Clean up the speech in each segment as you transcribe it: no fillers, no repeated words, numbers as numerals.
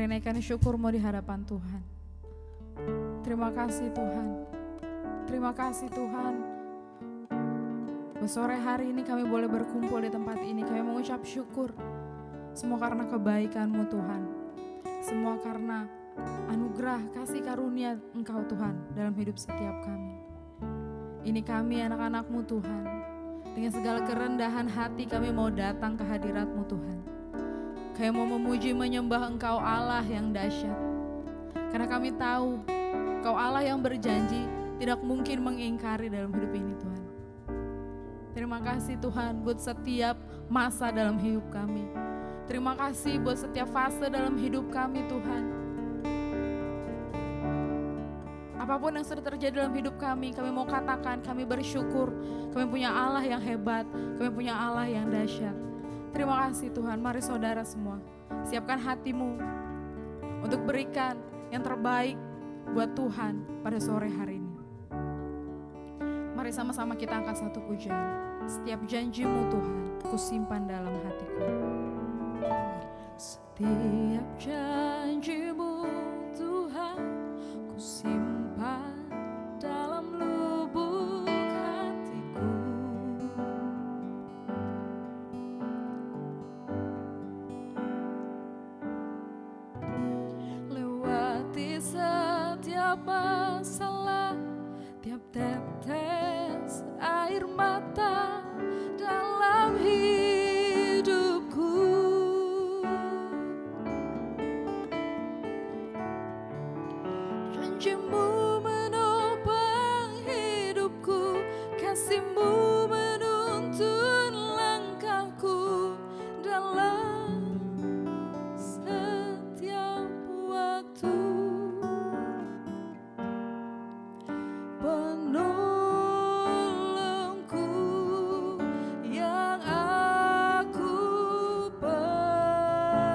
Mari naikkan syukurmu di hadapan Tuhan. Terima kasih Tuhan. Terima kasih Tuhan. Sore hari ini kami boleh berkumpul di tempat ini. Kami mengucap syukur. Semua karena kebaikan-Mu Tuhan. Semua karena anugerah kasih karunia Engkau Tuhan dalam hidup setiap kami. Ini kami anak-anak-Mu Tuhan. Dengan segala kerendahan hati kami mau datang ke hadirat-Mu Tuhan. Kami mau memuji menyembah Engkau Allah yang dahsyat. Karena kami tahu Engkau Allah yang berjanji tidak mungkin mengingkari dalam hidup ini Tuhan. Terima kasih Tuhan buat setiap masa dalam hidup kami. Terima kasih buat setiap fase dalam hidup kami Tuhan. Apapun yang sudah terjadi dalam hidup kami mau katakan kami bersyukur. Kami punya Allah yang hebat, kami punya Allah yang dahsyat. Terima kasih Tuhan. Mari saudara semua, siapkan hatimu untuk berikan yang terbaik buat Tuhan pada sore hari ini. Mari sama-sama kita angkat satu pujian. Setiap janji-Mu Tuhan, ku simpan dalam hatiku. Setiap janji-Mu Tuhan, ku simpan dalam lubuk hatiku. Lewati setiap masalah, tiap tetes air mata dalam hidupku. Janji-Mu menopang hidupku, kasih-Mu menuntun langkahku dalam setiap waktu. Penolongku yang aku percaya.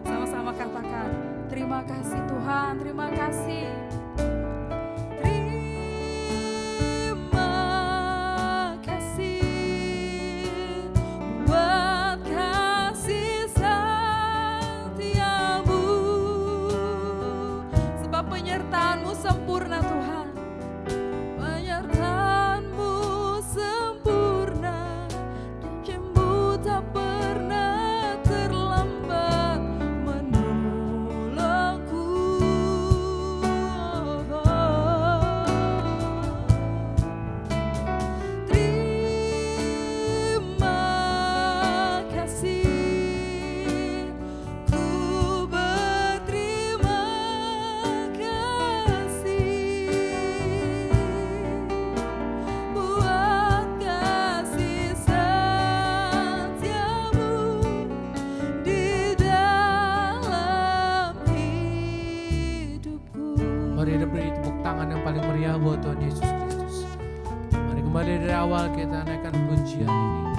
Sama-sama katakan, terima kasih Tuhan, terima kasih. Terima kasih buat kasih setiamu. Sebab penyertaan-Mu sempurna Tuhan. Penyertaan-Mu sempurna. Janji-Mu tak pernah terlambat menolongku. Terima kasih, ku berterima kasih buat kasih setiamu di dalam hidupku. Mari kita beri tepuk tangan yang paling meriah buat Tuhan Yesus Kristus. Mari kembali dari awal kita naikkan pujian ini.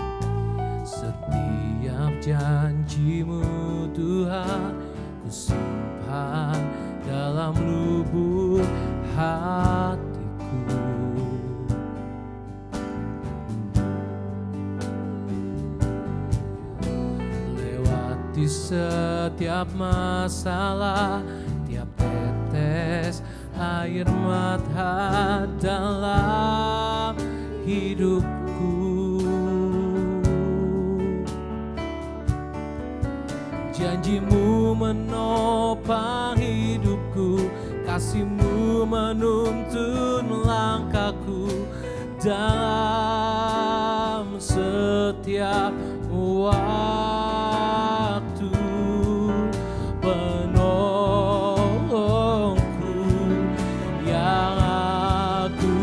Setiap janji-Mu Tuhan, ku simpan dalam lubuk hatiku. Lewati setiap masalah, tiap tetes air mata dalam hidupku. Janji-Mu menopang hidupku, kasih-Mu menuntun langkahku dalam setiap waktu. Penolongku yang aku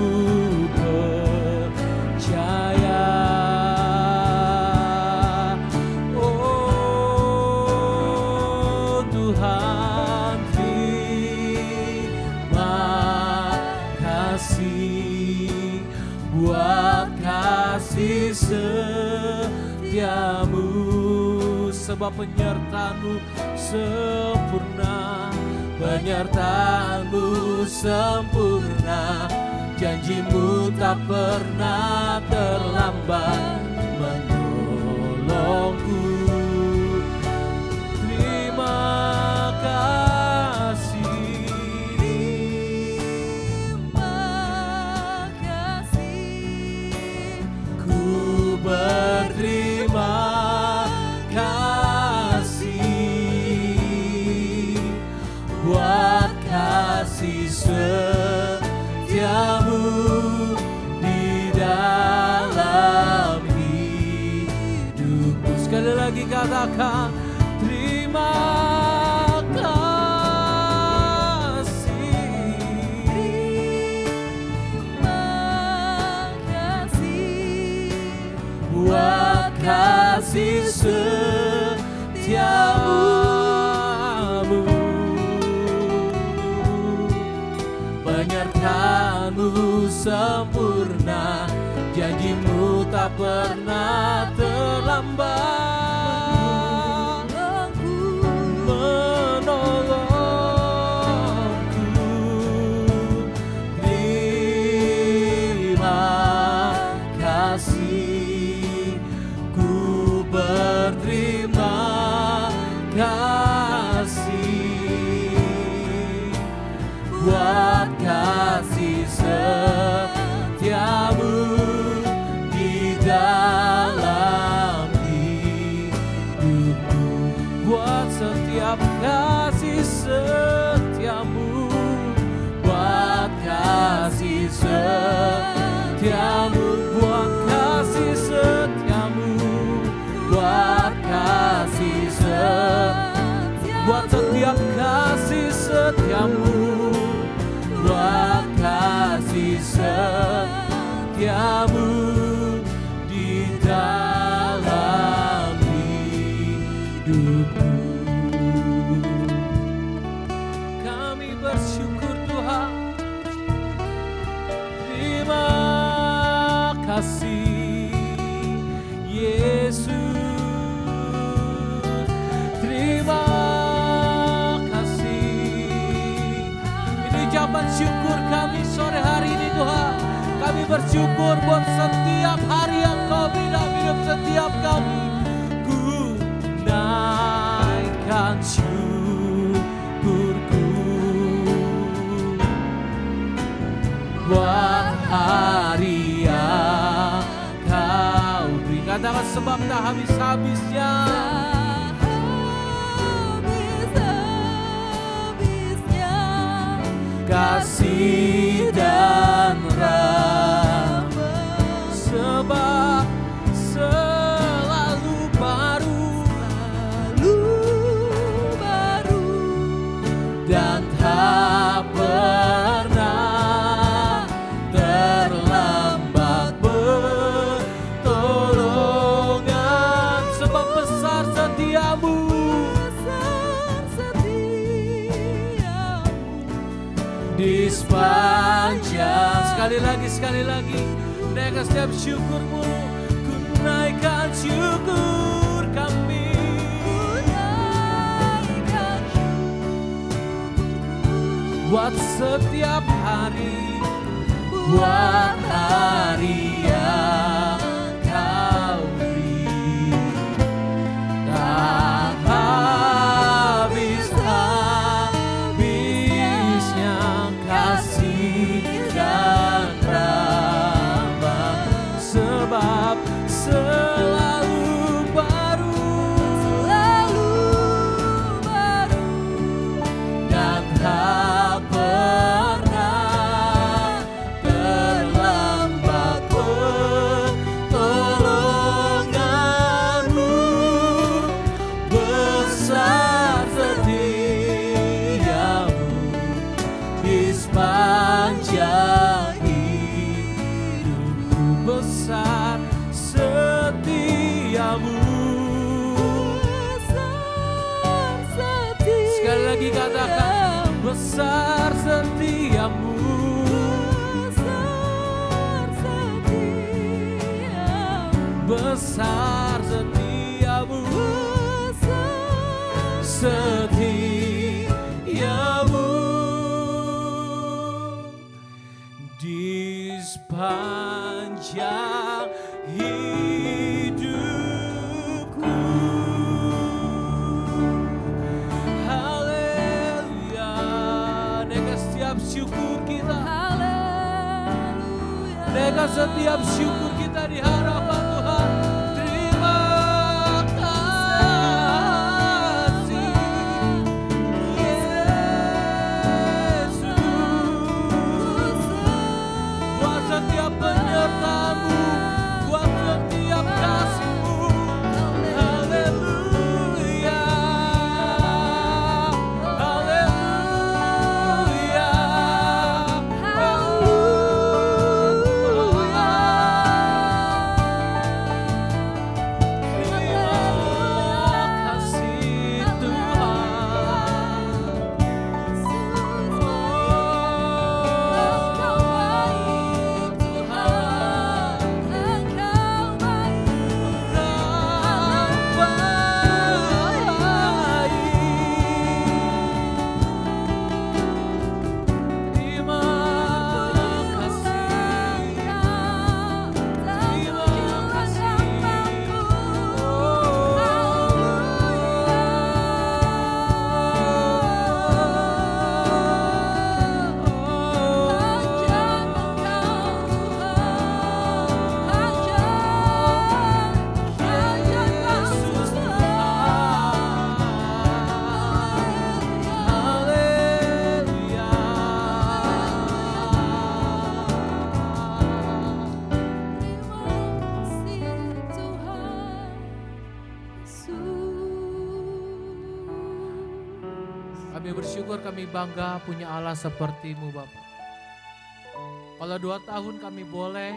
percaya. Oh Tuhan, terima kasih buat kasih setiamu. Sebab penyertaan-Mu sempurna, penyertaan-Mu sempurna. Janji-Mu tak pernah terlambat menolongku. katakan terima buat kasih setiamu, penyertaanmu sempurna, janjimu tak pernah terlambat, menolongku. Terima kasih, ku berterima kasih buat kasih setiamu di dalam hidupku, buat setiap kasih setiamu, buat kasih setiamu, buat kasih setiamu, buat kasih setiamu, buat setiap kasih setiamu, buat kasih setiamu di dalam hidupku. Kami bersyukur Tuhan, terima kasih Yesus, terima kasih. Ini ucapan syukur kami sore hari ini Tuhan. Kami bersyukur buat setiap hari yang Kau beri dalam hidup setiap kami. Ku naikkan syukurku buat hari yang Kau beri. Katakan sebab tak habis-habisnya kasih dan rahmat, sebab selalu baru dan tak pernah terlambat pertolongan, sebab besar setiamu di sepanjang. Sekali lagi naikkan setiap syukurmu, ku naikkan syukur kami, buat setiap hari, buat hari yang Kau beri. Tak habis-habisnya kasih dan rahmat, sebab selalu baru dan tak pernah terlambat pertolonganmu, besar setiamu di sepanjang hidupku, besar setiamu. Sekali lagi katakan besar setiamu, besar setiamu, setiamu di sepanjang hidupku. Haleluya, naikkan setiap syukur kita, naikkan setiap syukur kita di hadapan Tuhan. Terima kasih Yesus, buat setiap penyertamu, buat setiap kasih-Mu. Haleluya. bersyukur kami bangga punya Allah seperti-Mu Bapak. Kalau 2 tahun kami boleh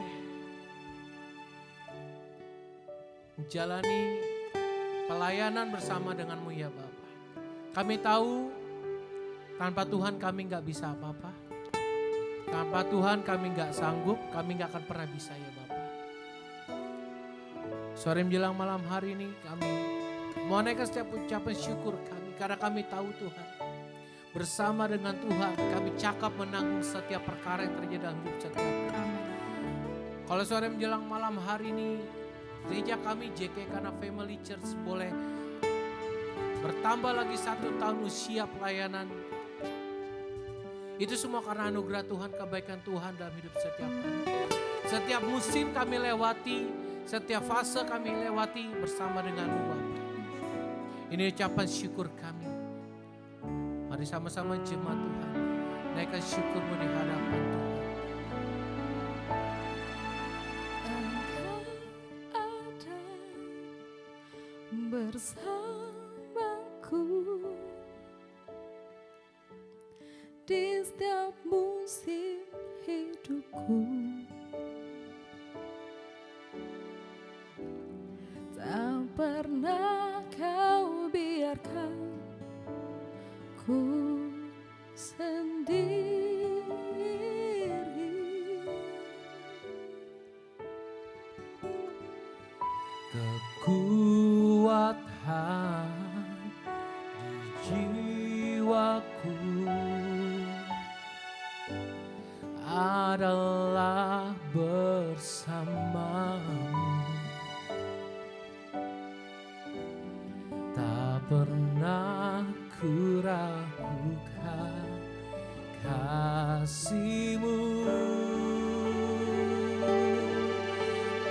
menjalani pelayanan bersama dengan-Mu ya Bapak. Kami tahu tanpa Tuhan kami gak bisa apa-apa. Tanpa Tuhan kami gak sanggup, kami gak akan pernah bisa ya Bapak. Sore menjelang malam hari ini kami mau naikkan setiap ucapan syukur kami. Karena kami tahu Tuhan, bersama dengan Tuhan kami cakap menanggung setiap perkara yang terjadi dalam hidup setiap kami. Kalau sore menjelang malam hari ini, gereja kami JK Kana Family Church boleh bertambah lagi 1 tahun usia pelayanan. Itu semua karena anugerah Tuhan, kebaikan Tuhan dalam hidup setiap kami. Setiap musim kami lewati, setiap fase kami lewati bersama dengan-Mu Bapak. Ini ucapan syukur kami. Mari sama-sama jemaat Tuhan, naikkan syukur-Mu di hadapan Tuhan. Engkau ada bersamaku di setiap musim hidupku. Tak pernah Kau biarkan ku sendiri. Kekuatan di jiwaku adalah bersamamu. Tak pernah ku ragukan kasih-Mu.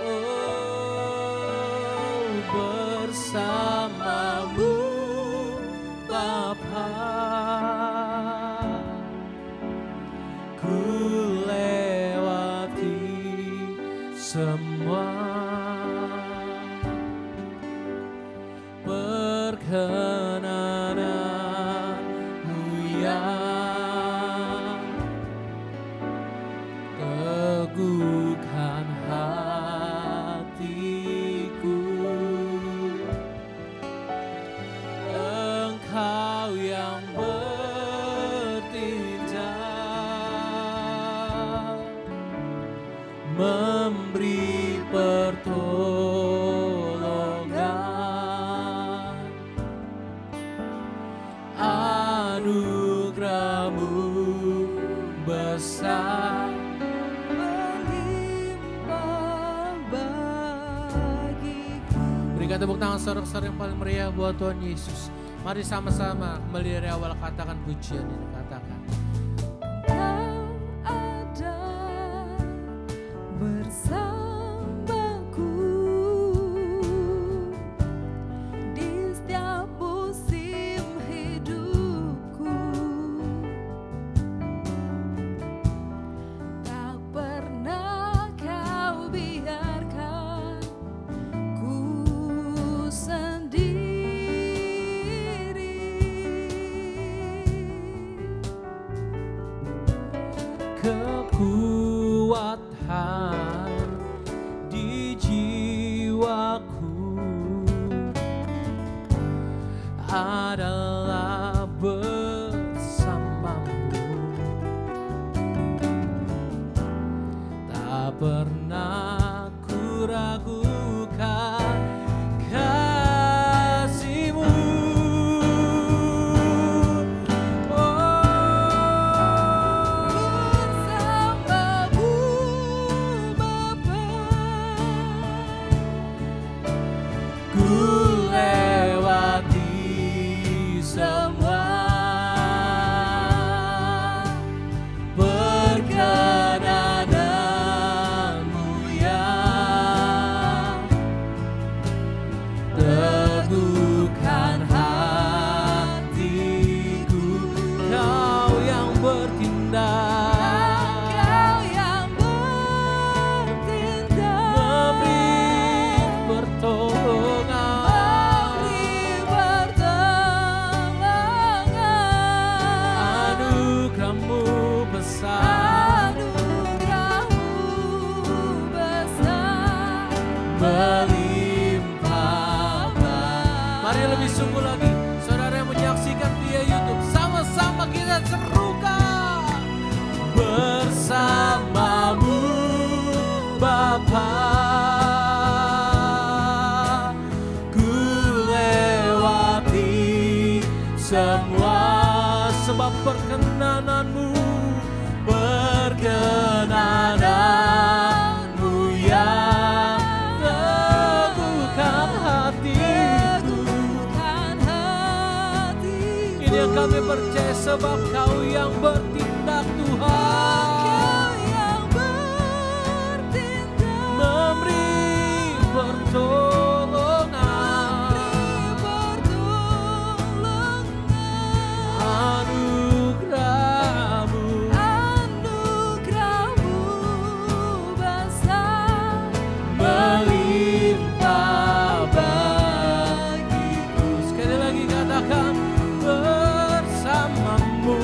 Oh, bersama-Mu Bapa, ku lewati semua perkenanan-Mu yang teguhkan hatiku. Engkau yang bertindak, memberi pertolongan. Anugerah-Mu besar, Melimpah bagiku. berikan tepuk tangan sorak-sorak yang paling meriah buat Tuhan Yesus. Mari sama-sama kembali dari awal katakan pujian ini, katakan. Kau ada bersamaku di setiap musim hidupku. Tak pernah Kau biarkan ku sendiri. Kekuatan di jiwaku adalah bersama-Mu. Tak pernah ku ragukan kasih-Mu. Bersamamu Bapa, Ku lewati semua perkenanan-Mu yang teguhkan hatiku. Kau yang bertindak, Kau yang bertindak, memberi pertolongan. memberi pertolongan. melimpah bahagia. Mari lebih sungguh lagi, saudara yang menyaksikan via YouTube, sama-sama kita serukan. Bersamamu Bapa, ku lewati semua sebab perkenananmu, perkenananmu yang teguhkan hatiku. Ini yang kami percaya sebab Kau yang bertindak Tuhan, memberi pertolongan, anugerahmu besar melimpah bagiku. Sekali lagi katakan, bersamamu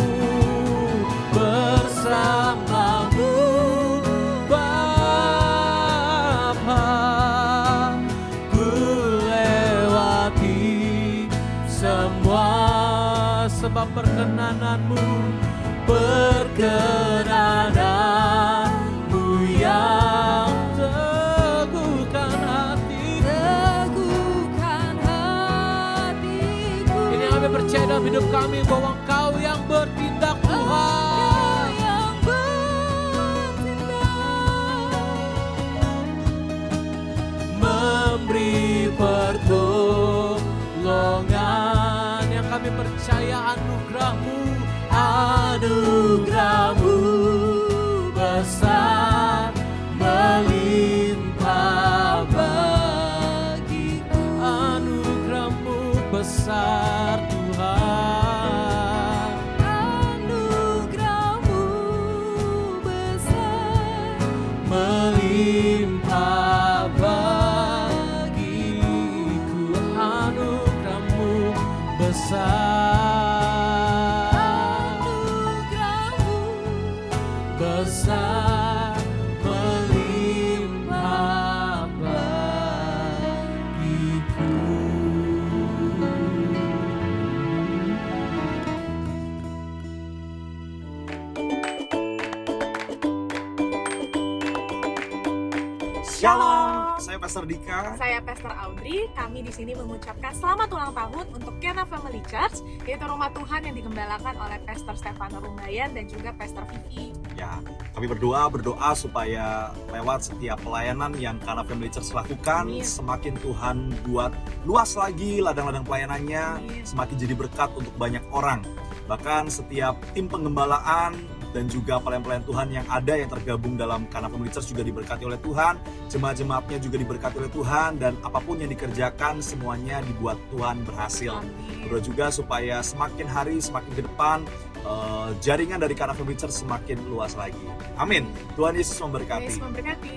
Bapa, ku lewati semua sebab perkenananmu, perkenananmu yang teguhkan hatiku. Ini yang kami percaya dalam hidup kami, bahwa Engkau yang bertindak Tuhan. Memberi pertolongan, yang kami percaya anugerahmu besar melimpah bagiku. Anugerahmu besar Tuhan, anugerahmu besar melimpah bagiku. Anugerahmu besar, anugerahmu besar melimpah bagiku. Shalom, saya Pastor Dika. Saya Pastor Audrey. Kami di sini mengucapkan selamat ulang tahun untuk Cana Family Church, yaitu rumah Tuhan yang digembalakan oleh Pastor Stefano Rumbayan dan juga Pastor Vivi. Ya, kami berdoa supaya lewat setiap pelayanan yang Cana Family Church lakukan, Amin. semakin Tuhan buat luas lagi ladang-ladang pelayanannya, Amin. semakin jadi berkat untuk banyak orang. Bahkan setiap tim penggembalaan dan juga pelayan-pelayan Tuhan yang ada yang tergabung dalam Cana Family Church juga diberkati oleh Tuhan, jemaat-jemaatnya juga diberkati oleh Tuhan, dan apapun yang dikerjakan semuanya dibuat Tuhan berhasil. Amin. Berdoa juga supaya semakin hari semakin ke depan jaringan dari Cana Family Church semakin luas lagi. Amin. Tuhan Yesus memberkati. Yesus memberkati.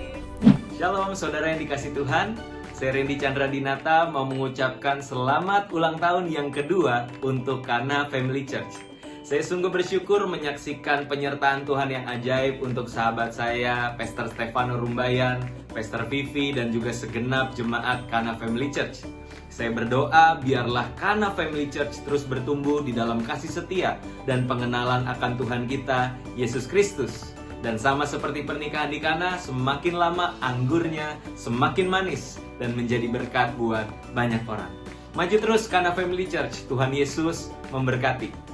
Shalom saudara yang dikasih Tuhan. Saya Randy Chandra Dinata mau mengucapkan selamat ulang tahun yang kedua untuk Cana Family Church. Saya sungguh bersyukur menyaksikan penyertaan Tuhan yang ajaib untuk sahabat saya, Pastor Stefano Rumbayan, Pastor Vivi, dan juga segenap jemaat Cana Family Church. Saya berdoa biarlah Cana Family Church terus bertumbuh di dalam kasih setia dan pengenalan akan Tuhan kita, Yesus Kristus. Dan sama seperti pernikahan di Kana, semakin lama anggurnya semakin manis dan menjadi berkat buat banyak orang. Maju terus Cana Family Church, Tuhan Yesus memberkati.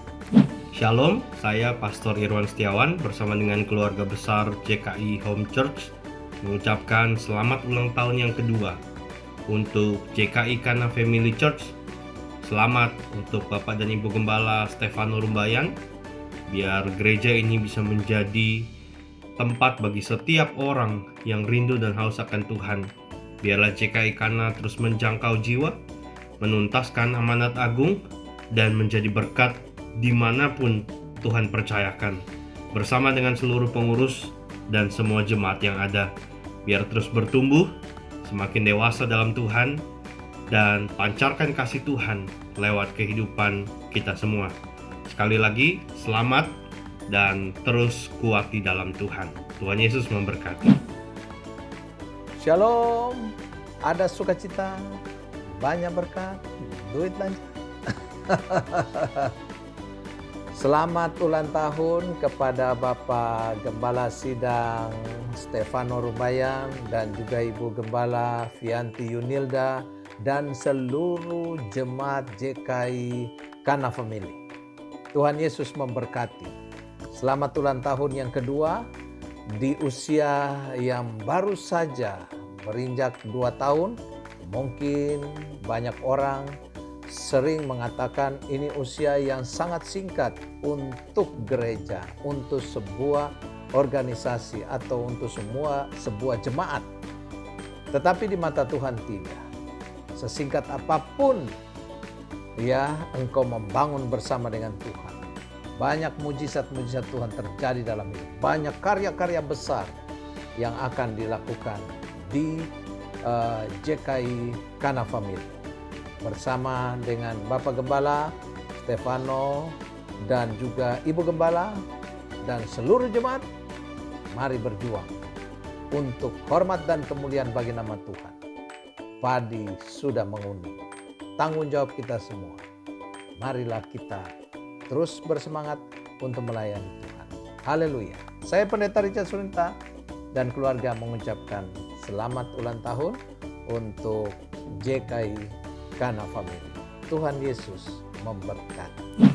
Shalom, saya Pastor Irwan Setiawan bersama dengan keluarga besar JKI Home Church mengucapkan selamat ulang tahun yang kedua untuk JKI Cana Family Church. Selamat untuk Bapak dan Ibu Gembala Stefano Rumbayan, biar gereja ini bisa menjadi tempat bagi setiap orang yang rindu dan haus akan Tuhan. Biarlah JKI Cana terus menjangkau jiwa, menuntaskan amanat agung, dan menjadi berkat dimanapun Tuhan percayakan. Bersama dengan seluruh pengurus dan semua jemaat yang ada, biar terus bertumbuh, semakin dewasa dalam Tuhan, dan pancarkan kasih Tuhan lewat kehidupan kita semua. Sekali lagi, selamat dan terus kuat di dalam Tuhan. Tuhan Yesus memberkati. Shalom, ada sukacita, banyak berkat, duit lancar. Selamat ulang tahun kepada Bapak Gembala Sidang Stefano Rubayan dan juga Ibu Gembala Fianti Yunilda dan seluruh jemaat JKI Kana Family. Tuhan Yesus memberkati. Selamat ulang tahun yang kedua di usia yang baru saja berinjak 2 tahun. Mungkin banyak orang sering mengatakan ini usia yang sangat singkat untuk gereja, untuk sebuah organisasi atau untuk sebuah jemaat. Tetapi di mata Tuhan tidak. Sesingkat apapun ya engkau membangun bersama dengan Tuhan. Banyak mujizat-mujizat Tuhan terjadi dalam hidup. Banyak karya-karya besar yang akan dilakukan di JKI Kana Family. Bersama dengan Bapak Gembala Stefano dan juga Ibu Gembala dan seluruh jemaat, mari berjuang untuk hormat dan kemuliaan bagi nama Tuhan. Padi sudah mengundi, tanggung jawab kita semua. Marilah kita terus bersemangat untuk melayani Tuhan. Haleluya. Saya Pendeta Richard Surinta dan keluarga mengucapkan selamat ulang tahun untuk JKI Kana Family. Tuhan Yesus memberkati.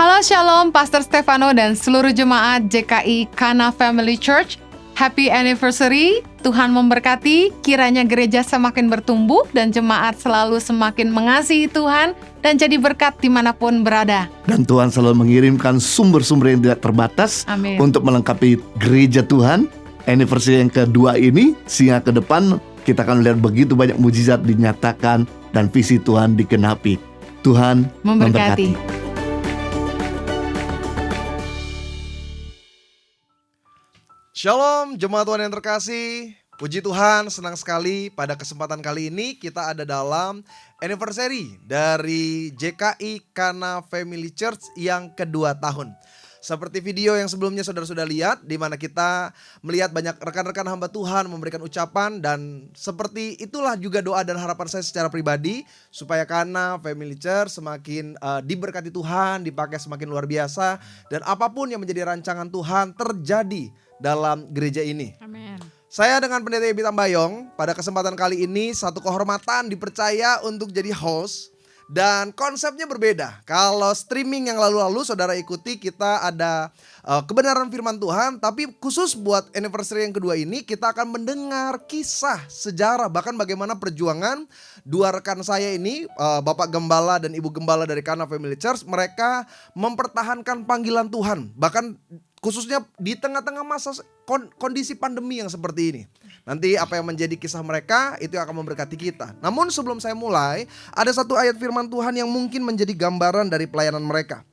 Halo Shalom, Pastor Stefano dan seluruh jemaat JKI Kana Family Church. Happy anniversary, Tuhan memberkati, kiranya gereja semakin bertumbuh dan jemaat selalu semakin mengasihi Tuhan dan jadi berkat dimanapun berada. Dan Tuhan selalu mengirimkan sumber-sumber yang tidak terbatas Amin. untuk melengkapi gereja Tuhan. Anniversary yang kedua ini, sehingga ke depan kita akan melihat begitu banyak mujizat dinyatakan dan visi Tuhan dikenapi. Tuhan memberkati. Shalom jemaat Tuhan yang terkasih. Puji Tuhan, senang sekali pada kesempatan kali ini kita ada dalam anniversary dari JKI Kana Family Church yang kedua tahun. Seperti video yang sebelumnya saudara-saudara lihat, di mana kita melihat banyak rekan-rekan hamba Tuhan memberikan ucapan, dan seperti itulah juga doa dan harapan saya secara pribadi supaya Kana Family Church semakin diberkati Tuhan, dipakai semakin luar biasa, dan apapun yang menjadi rancangan Tuhan terjadi dalam gereja ini. Amin. Saya dengan Pendeta Ebi Tambayong pada kesempatan kali ini satu kehormatan dipercaya untuk jadi host. Dan konsepnya berbeda. Kalau streaming yang lalu-lalu saudara ikuti, kita ada kebenaran firman Tuhan. Tapi khusus buat anniversary yang kedua ini kita akan mendengar kisah sejarah. Bahkan bagaimana perjuangan dua rekan saya ini, Bapak Gembala dan Ibu Gembala dari Kana Family Church. Mereka mempertahankan panggilan Tuhan. Bahkan khususnya di tengah-tengah masa kondisi pandemi yang seperti ini. Nanti apa yang menjadi kisah mereka itu akan memberkati kita. Namun sebelum saya mulai, ada satu ayat firman Tuhan yang mungkin menjadi gambaran dari pelayanan mereka.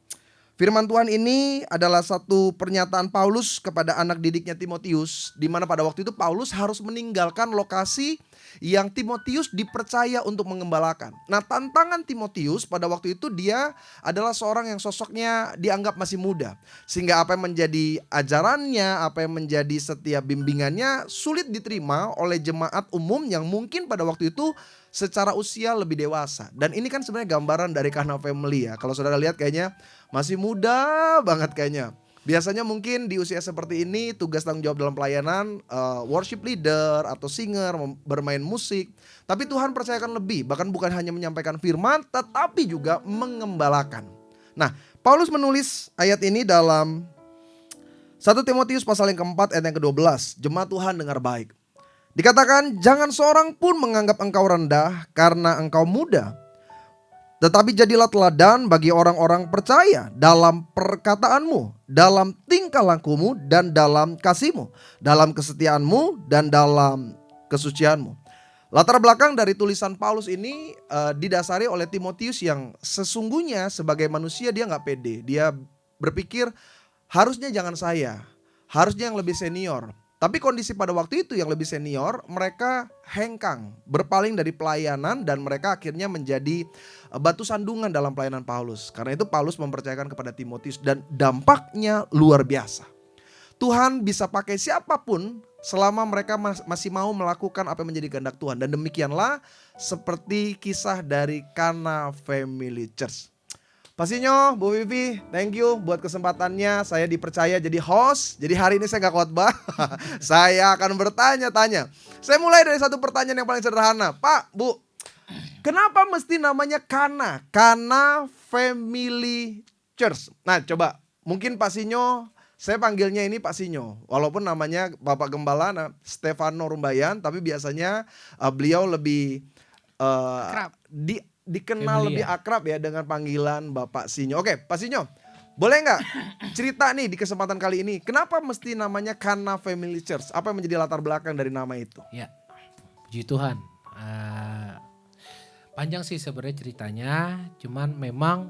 Firman Tuhan ini adalah satu pernyataan Paulus kepada anak didiknya Timotius, di mana pada waktu itu Paulus harus meninggalkan lokasi yang Timotius dipercaya untuk mengembalakan. Nah, tantangan Timotius pada waktu itu, dia adalah seorang yang sosoknya dianggap masih muda. Sehingga apa yang menjadi ajarannya, apa yang menjadi setiap bimbingannya sulit diterima oleh jemaat umum yang mungkin pada waktu itu secara usia lebih dewasa. Dan ini kan sebenarnya gambaran dari Kana Family ya. Kalau saudara lihat kayaknya masih muda banget kayaknya. Biasanya mungkin di usia seperti ini tugas tanggung jawab dalam pelayanan worship leader atau singer, bermain musik. Tapi Tuhan percayakan lebih, bahkan bukan hanya menyampaikan firman tetapi juga mengembalakan. Nah, Paulus menulis ayat ini dalam 1 Timotius pasal yang keempat ayat yang ke-12. Jemaat Tuhan dengar baik. Dikatakan jangan seorang pun menganggap engkau rendah karena engkau muda. Tetapi jadilah teladan bagi orang-orang percaya dalam perkataanmu, dalam tingkah lakumu, dan dalam kasihmu, dalam kesetiaanmu, dan dalam kesucianmu. Latar belakang dari tulisan Paulus ini didasari oleh Timotius yang sesungguhnya sebagai manusia dia gak pede. Dia berpikir harusnya jangan saya, harusnya yang lebih senior. Tapi kondisi pada waktu itu yang lebih senior, mereka hengkang, berpaling dari pelayanan dan mereka akhirnya menjadi batu sandungan dalam pelayanan Paulus. Karena itu Paulus mempercayakan kepada Timotius dan dampaknya luar biasa. Tuhan bisa pakai siapapun selama mereka masih mau melakukan apa yang menjadi kehendak Tuhan. Dan demikianlah seperti kisah dari Kana Family Church. Pastinya Bu Vivi, thank you buat kesempatannya. Saya dipercaya jadi host. Jadi hari ini saya gak khotbah. Saya akan bertanya-tanya. Saya mulai dari satu pertanyaan yang paling sederhana. Pak, Bu, kenapa mesti namanya Kana? Kana Family Church. Nah coba, mungkin Pak Sinyo, saya panggilnya ini Pak Sinyo. Walaupun namanya Bapak Gembala Stefano Rumbayan, tapi biasanya beliau lebih Akrab. dikenal lebih akrab ya dengan panggilan Bapak Sinyo. Oke, Pak Sinyo, boleh nggak cerita nih di kesempatan kali ini, kenapa mesti namanya Kana Family Church? Apa yang menjadi latar belakang dari nama itu? Ya, puji Tuhan. Panjang sih sebenarnya ceritanya, cuman memang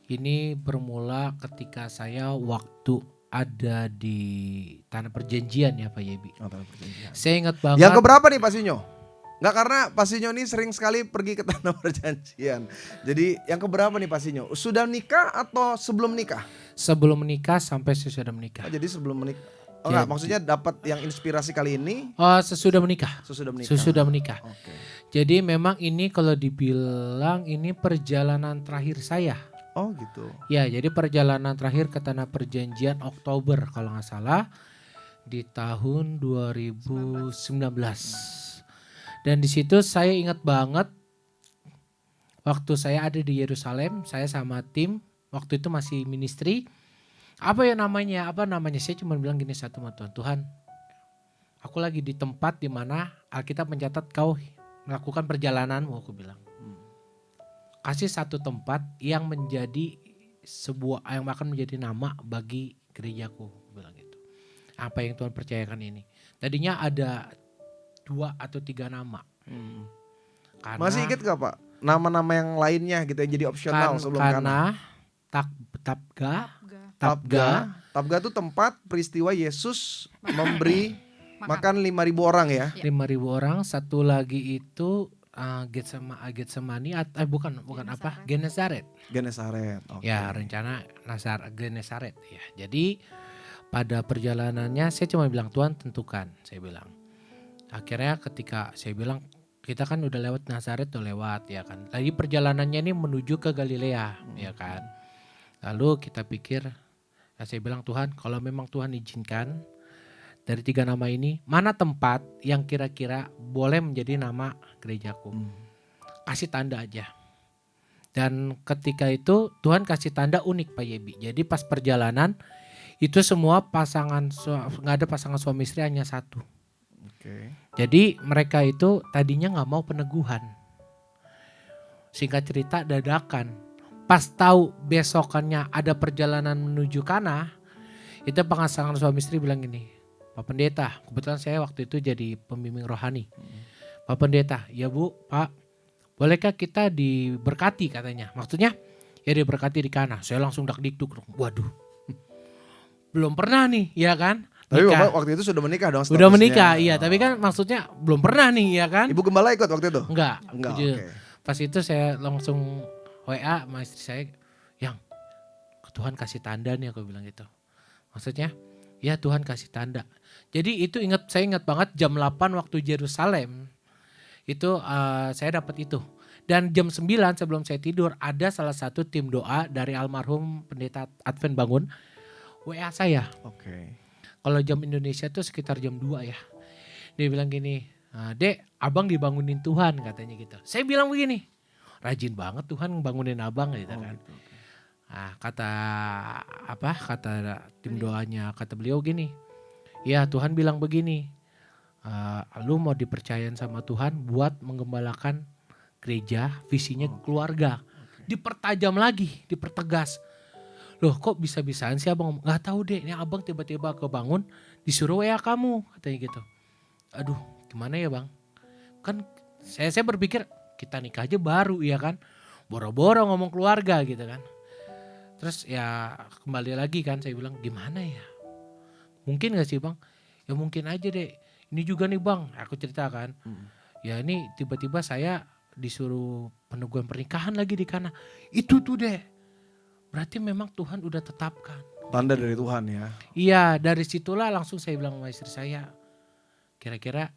ini bermula ketika saya waktu ada di Tanah Perjanjian ya Pak Yebi. Saya ingat banget. Yang keberapa nih Pak Sinyo? Nggak, karena Pak Sinyo ini sering sekali pergi ke Tanah Perjanjian. Jadi yang keberapa nih Pak Sinyo? Sudah nikah atau sebelum nikah? Sebelum menikah sampai sesudah menikah. Oh, jadi sebelum menikah. Oh enggak, maksudnya dapat yang inspirasi kali ini? Sesudah menikah. Sesudah menikah. Sesudah menikah. Oke. Jadi memang ini kalau dibilang ini perjalanan terakhir saya. Oh gitu. Ya, jadi perjalanan terakhir ke Tanah Perjanjian Oktober kalau nggak salah di tahun 2019. Dan di situ saya ingat banget waktu saya ada di Yerusalem, saya sama tim waktu itu masih ministry. Apa ya namanya? Saya cuma bilang gini satu sama Tuhan, Tuhan, aku lagi di tempat di mana Alkitab mencatat kau melakukan perjalananmu, aku bilang. Kasih satu tempat yang menjadi sebuah yang akan menjadi nama bagi gerejaku, bilang gitu. Apa yang Tuhan percayakan ini. Tadinya ada 2 atau 3 nama. Karena, masih ingat gak Pak? Nama-nama yang lainnya gitu yang jadi opsional sebelum Kana. Tabga itu tempat peristiwa Yesus memberi makan 5.000 orang ya. 5.000 orang. Satu lagi itu Getsemani, bukan apa? Genesaret. Okay. Ya, rencana Genesaret ya. Jadi pada perjalanannya saya cuma bilang Tuhan tentukan, saya bilang. Akhirnya ketika saya bilang kita kan udah lewat Nazaret, udah lewat ya kan. Lagi perjalanannya ini menuju ke Galilea ya kan. Lalu kita pikir, saya bilang Tuhan kalau memang Tuhan izinkan dari 3 nama ini, mana tempat yang kira-kira boleh menjadi nama gerejaku. Kasih tanda aja. Dan ketika itu Tuhan kasih tanda unik Pak Yebi. Jadi pas perjalanan itu semua nggak ada pasangan suami istri, hanya satu. Okay. Jadi mereka itu tadinya nggak mau peneguhan. Singkat cerita dadakan. Pas tahu besokannya ada perjalanan menuju Kana, itu pasangan suami istri bilang gini, Pak Pendeta, kebetulan saya waktu itu jadi pembimbing rohani. Pak Pendeta, ya Bu, Pak, bolehkah kita diberkati katanya. Maksudnya ya diberkati di Kana. Saya langsung dak-dikduk, waduh. Belum pernah nih, ya kan? Tapi nikah. Bapak waktu itu sudah menikah dong statusnya. Udah menikah, iya. Tapi kan maksudnya belum pernah nih, ya kan? Ibu Gembala ikut waktu itu? Enggak. Okay. Pas itu saya langsung WA sama istri saya, yang Tuhan kasih tanda nih, aku bilang gitu. Maksudnya, ya Tuhan kasih tanda. Jadi itu saya ingat banget jam 8 waktu Yerusalem, itu saya dapat itu. Dan jam 9 sebelum saya tidur, ada salah satu tim doa dari almarhum Pendeta Advent Bangun, WA saya. Oke. Kalau jam Indonesia tuh sekitar jam 2 ya. Dia bilang gini, Dek, abang dibangunin Tuhan katanya gitu. Saya bilang begini, rajin banget Tuhan bangunin abang gitu kan. Gitu, okay. Nah, kata tim doanya, kata beliau gini, ya Tuhan bilang begini, lu mau dipercayain sama Tuhan buat menggembalakan gereja, visinya keluarga. Dipertajam lagi, dipertegas. Loh kok bisa-bisaan sih abang? Gak tahu deh, ini abang tiba-tiba kebangun disuruh WA kamu katanya gitu. Aduh gimana ya bang? Kan saya berpikir kita nikah aja baru ya kan. Boro-boro ngomong keluarga gitu kan. Terus ya kembali lagi kan saya bilang gimana ya? Mungkin gak sih bang? Ya mungkin aja deh. Ini juga nih bang, aku ceritakan. Ya ini tiba-tiba saya disuruh peneguhan pernikahan lagi di Kana. Itu tuh deh. Berarti memang Tuhan udah tetapkan. Tanda dari Tuhan ya. Iya, dari situlah langsung saya bilang sama istri saya, kira-kira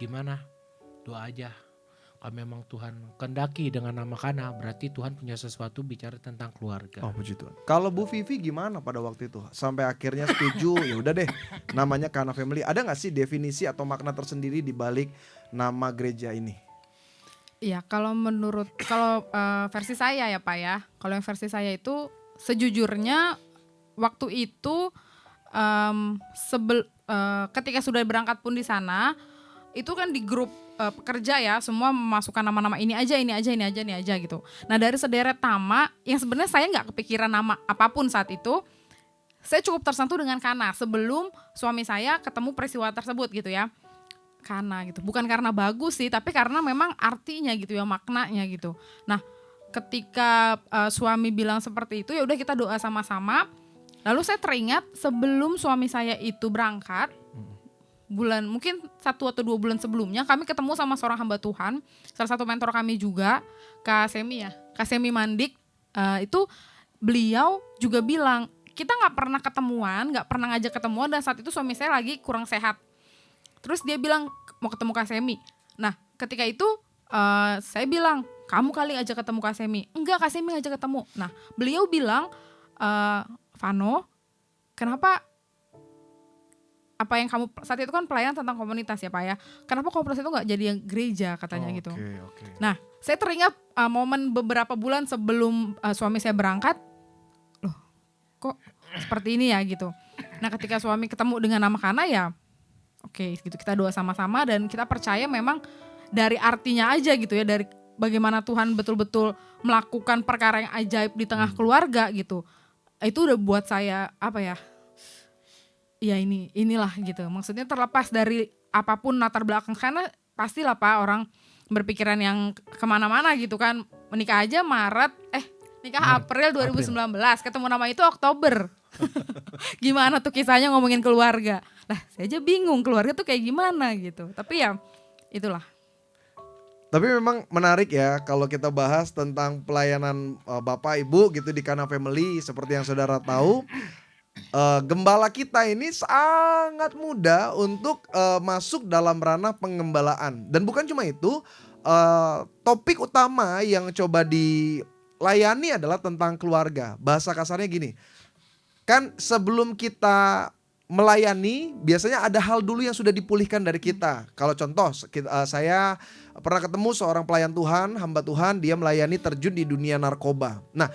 gimana? Doa aja. Kalau memang Tuhan kehendaki dengan nama Kana, berarti Tuhan punya sesuatu bicara tentang keluarga. Oh puji Tuhan. Kalau Bu Vivi gimana pada waktu itu? Sampai akhirnya setuju, ya udah deh namanya Kana Family. Ada gak sih definisi atau makna tersendiri di balik nama gereja ini? Iya, kalau versi saya ya Pak ya. Kalau yang versi saya itu sejujurnya waktu itu ketika sudah berangkat pun di sana, itu kan di grup pekerja ya, semua memasukkan nama-nama ini aja gitu. Nah dari sederet nama yang sebenarnya saya nggak kepikiran nama apapun saat itu, saya cukup tersentuh dengan Kana sebelum suami saya ketemu peristiwa tersebut gitu ya. Kana gitu, bukan karena bagus sih, tapi karena memang artinya gitu ya, maknanya gitu. Nah ketika suami bilang seperti itu, ya udah kita doa sama-sama. Lalu saya teringat sebelum suami saya itu berangkat, mungkin 1 atau 2 bulan sebelumnya kami ketemu sama seorang hamba Tuhan, salah satu mentor kami juga, Kak Semi Mandik. Itu beliau juga bilang kita nggak pernah ngajak ketemuan, dan saat itu suami saya lagi kurang sehat. Terus dia bilang mau ketemu Kak Semi. Nah ketika itu saya bilang, kamu kali ajak ketemu Kak Semi. Enggak, Kak Semi ngajak ketemu. Nah beliau bilang, Vano, kenapa apa yang kamu saat itu kan pelayanan tentang komunitas ya Pak ya, kenapa komunitas itu nggak jadi yang gereja katanya gitu. Nah saya teringat momen beberapa bulan sebelum suami saya berangkat, loh kok seperti ini ya gitu. Nah ketika suami ketemu dengan nama Kana ya oke, gitu, kita doa sama-sama dan kita percaya memang dari artinya aja gitu ya, dari bagaimana Tuhan betul-betul melakukan perkara yang ajaib di tengah keluarga gitu. Itu udah buat saya ya inilah gitu. Maksudnya terlepas dari apapun latar belakang, karena pastilah Pak orang berpikiran yang kemana-mana gitu kan. Menikah aja nikah April 2019, ketemu nama itu Oktober. Gimana tuh kisahnya ngomongin keluarga? Lah saya aja bingung keluarga tuh kayak gimana gitu. Tapi ya itulah. Tapi memang menarik ya kalau kita bahas tentang pelayanan Bapak Ibu gitu di Kana Family. Seperti yang saudara tahu, gembala kita ini sangat mudah untuk masuk dalam ranah pengembalaan. Dan bukan cuma itu, topik utama yang coba dilayani adalah tentang keluarga. Bahasa kasarnya gini, kan sebelum kita melayani biasanya ada hal dulu yang sudah dipulihkan dari kita. Kalau contoh, saya pernah ketemu seorang pelayan Tuhan, hamba Tuhan, dia melayani terjun di dunia narkoba. Nah,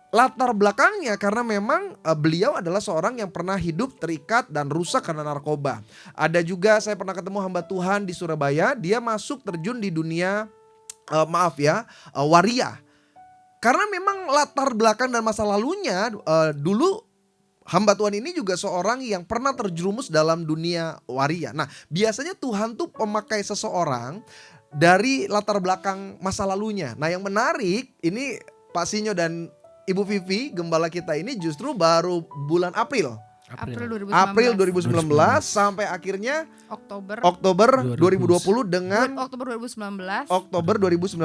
latar belakangnya karena memang beliau adalah seorang yang pernah hidup terikat dan rusak karena narkoba. Ada juga saya pernah ketemu hamba Tuhan di Surabaya, dia masuk terjun di dunia waria. Karena memang latar belakang dan masa lalunya dulu hamba Tuhan ini juga seorang yang pernah terjerumus dalam dunia waria. Nah, biasanya Tuhan tuh memakai seseorang dari latar belakang masa lalunya. Nah, yang menarik ini Pak Sinyo dan Ibu Vivi, gembala kita ini justru baru bulan April 2019 sampai akhirnya Oktober 2020 dengan Oktober 2019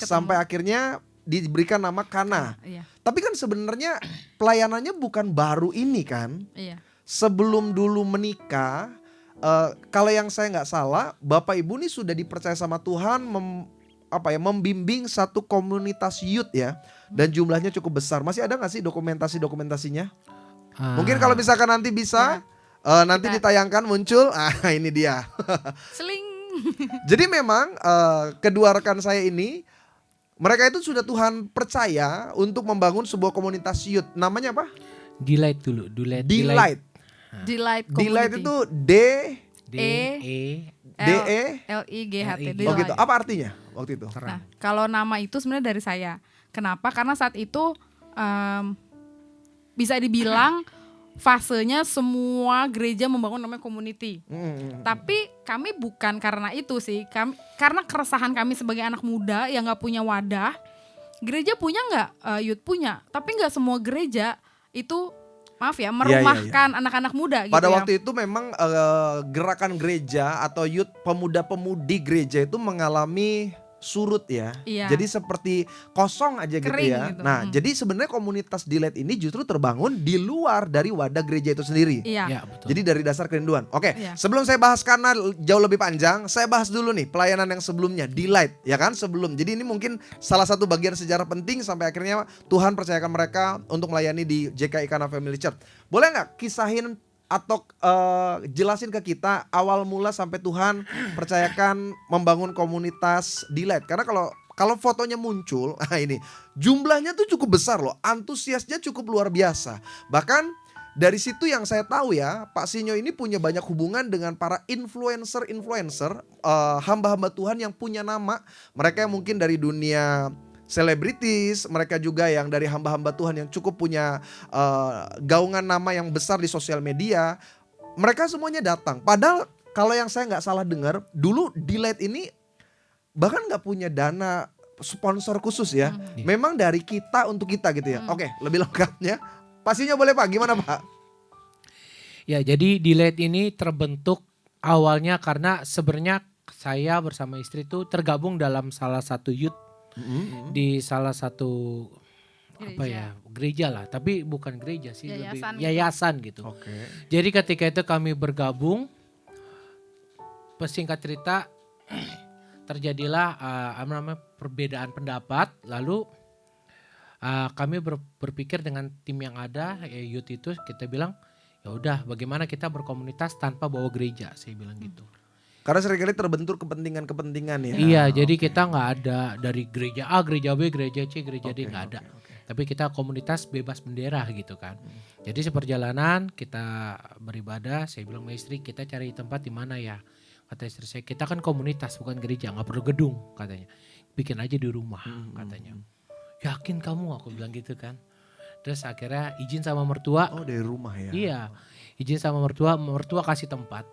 sampai akhirnya diberikan nama Kana. Iya. Tapi kan sebenarnya pelayanannya bukan baru ini kan. Iya. Sebelum dulu menikah, kalau yang saya nggak salah, Bapak Ibu ini sudah dipercaya sama Tuhan membimbing satu komunitas youth ya, dan jumlahnya cukup besar. Masih ada nggak sih dokumentasinya? Mungkin kalau misalkan nanti bisa nanti ditayangkan muncul. Ini dia. Seling. Jadi memang kedua rekan saya ini, mereka itu sudah Tuhan percaya untuk membangun sebuah komunitas youth. Namanya apa? Delight dulu. Delight Delight itu D-E-L-I-G-H-T. Oh gitu. Apa artinya waktu itu? Nah, kalau nama itu sebenarnya dari saya. Kenapa? Karena saat itu bisa dibilang fasenya semua gereja membangun namanya community. Tapi kami bukan karena itu sih. Karena keresahan kami sebagai anak muda yang gak punya wadah. Gereja punya gak? Youth punya. Tapi gak semua gereja itu merumahkan anak-anak muda gitu. Pada waktu itu memang gerakan gereja atau youth, pemuda-pemudi gereja itu mengalami surut ya. Iya. Jadi seperti kosong aja gitu Kering ya. gitu. Nah, jadi sebenarnya komunitas Delight ini justru terbangun di luar dari wadah gereja itu sendiri. Iya. Ya, betul. Jadi dari dasar kerinduan. Oke, Iya. sebelum saya bahas karena jauh lebih panjang, saya bahas dulu nih pelayanan yang sebelumnya, Delight, ya kan sebelum. Jadi ini mungkin salah satu bagian sejarah penting sampai akhirnya Tuhan percayakan mereka untuk melayani di JKI Kana Family Church. Boleh nggak kisahin atau jelasin ke kita awal mula sampai Tuhan percayakan membangun komunitas Delight? Karena kalau fotonya muncul, ini jumlahnya tuh cukup besar loh, antusiasnya cukup luar biasa. Bahkan dari situ yang saya tahu ya, Pak Sinyo ini punya banyak hubungan dengan para influencer, hamba-hamba Tuhan yang punya nama. Mereka yang mungkin dari dunia selebritis, mereka juga yang dari hamba-hamba Tuhan yang cukup punya gaungan nama yang besar di sosial media. Mereka semuanya datang. Padahal kalau yang saya nggak salah dengar, dulu Delight ini bahkan nggak punya dana sponsor khusus ya. Memang dari kita untuk kita gitu ya. Oke, lebih lengkapnya pastinya boleh Pak, gimana Pak? Ya, jadi Delight ini terbentuk awalnya karena sebenarnya saya bersama istri itu tergabung dalam salah satu youth di salah satu gereja lah, tapi bukan gereja sih, Yayasan lebih yayasan gitu. Oke. Jadi ketika itu kami bergabung, singkat cerita terjadilah perbedaan pendapat, lalu kami berpikir dengan tim yang ada youth itu, kita bilang ya udah bagaimana kita berkomunitas tanpa bawa gereja, saya bilang gitu. Karena seringkali terbentur kepentingan-kepentingan ya. Iya, jadi kita nggak ada dari gereja A, gereja B, gereja C, gereja D, nggak ada. Tapi kita komunitas bebas bendera gitu kan. Jadi seperjalanan kita beribadah, saya bilang sama istri, kita cari tempat di mana ya. Kata istri saya, kita kan komunitas bukan gereja, nggak perlu gedung katanya. Bikin aja di rumah katanya. Yakin kamu? Aku bilang gitu kan. Terus akhirnya izin sama mertua. Oh, dari rumah ya. Iya, izin sama mertua kasih tempat.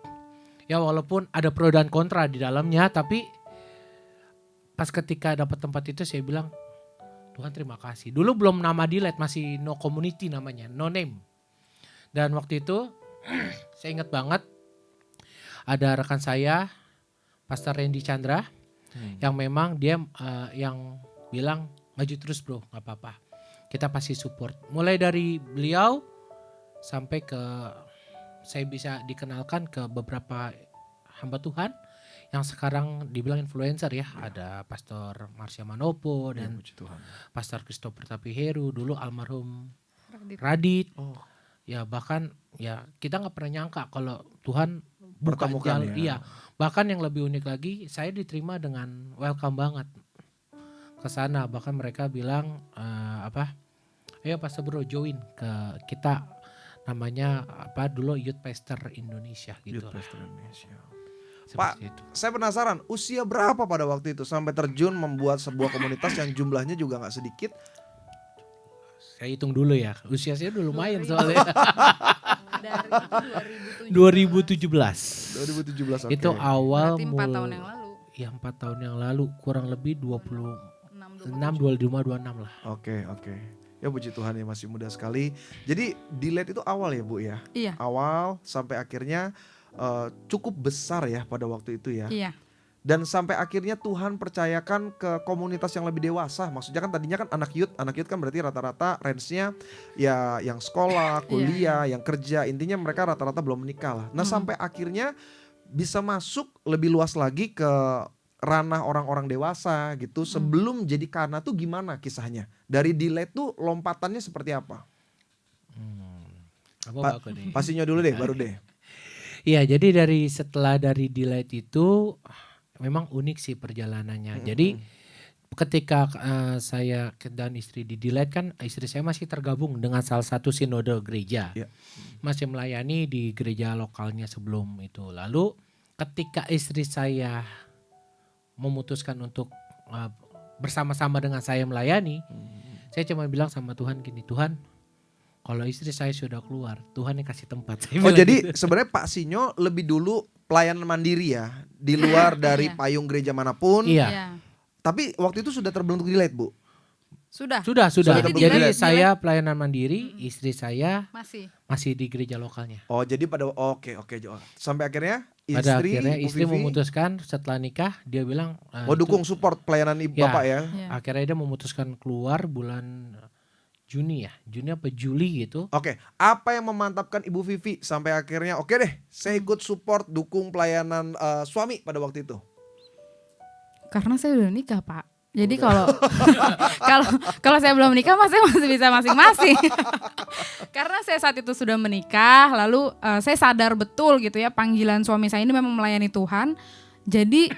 Ya walaupun ada pro dan kontra di dalamnya, tapi pas ketika dapat tempat itu saya bilang, Tuhan terima kasih. Dulu belum nama Delight, masih no community namanya, no name. Dan waktu itu saya ingat banget ada rekan saya, Pastor Randy Chandra, yang memang dia yang bilang maju terus bro, gak apa-apa. Kita pasti support. Mulai dari beliau sampai ke saya bisa dikenalkan ke beberapa hamba Tuhan yang sekarang dibilang influencer ya. Ada Pastor Marsha Manopo dan Pastor Christopher Tapiheru, dulu almarhum Radit. Ya bahkan ya kita nggak pernah nyangka kalau Tuhan buka jalan. ya. Iya. Bahkan yang lebih unik lagi, saya diterima dengan welcome banget ke sana. Bahkan mereka bilang ayo Pastor Bro join ke kita, namanya dulu Youth Pastor Indonesia gitu. Youth Pastor Indonesia. Seperti Pak, itu. saya penasaran usia berapa pada waktu itu sampai terjun membuat sebuah komunitas yang jumlahnya juga nggak sedikit. Saya hitung dulu ya, usia saya udah lumayan soalnya. Dari 2017. 2017 oke. Itu awal Berarti 4 tahun yang lalu. Ya 4 tahun yang lalu, kurang lebih 26, 25, 26 lah. Oke. Ya puji Tuhan ya, masih muda sekali. Jadi Delight itu awal ya Bu ya? Iya. Awal sampai akhirnya cukup besar ya pada waktu itu ya. Iya. Dan sampai akhirnya Tuhan percayakan ke komunitas yang lebih dewasa. Maksudnya kan tadinya kan anak youth kan berarti rata-rata range-nya ya yang sekolah, kuliah, yang kerja. Intinya mereka rata-rata belum menikah lah. Nah sampai akhirnya bisa masuk lebih luas lagi ke ranah orang-orang dewasa gitu. Sebelum jadi Kana tuh gimana kisahnya? Dari Delight tuh lompatannya seperti apa? Pak Sinyo dulu deh, baru deh. Iya, jadi setelah dari Delight itu memang unik sih perjalanannya. Jadi ketika saya dan istri di Delight kan, istri saya masih tergabung dengan salah satu sinode gereja. Masih melayani di gereja lokalnya sebelum itu. Lalu ketika istri saya memutuskan untuk bersama-sama dengan saya melayani, saya cuma bilang sama Tuhan gini, Tuhan, kalau istri saya sudah keluar, Tuhan yang kasih tempat. Oh jadi sebenarnya Pak Sinyo lebih dulu pelayanan mandiri ya, di luar dari payung gereja manapun. Iya. Tapi waktu itu sudah terbentuk Delight Bu? Sudah. Sudah. Sudah di Jadi gereja. saya pelayanan mandiri, istri saya Masih. di gereja lokalnya. Oh, jadi pada oke. Sampai akhirnya Pada istri, akhirnya Ibu istri Vivi, memutuskan setelah nikah, dia bilang mau dukung support pelayanan ibu Ya. bapak ya. Ya. akhirnya dia memutuskan keluar bulan Juni apa Juli gitu. Oke, apa yang memantapkan Ibu Vivi sampai akhirnya oke deh, saya ikut support dukung pelayanan suami pada waktu itu? Karena saya udah nikah, Pak. Jadi kalau kalau saya belum nikah, saya masih bisa masing-masing. Karena saya saat itu sudah menikah, lalu saya sadar betul gitu ya, panggilan suami saya ini memang melayani Tuhan. Jadi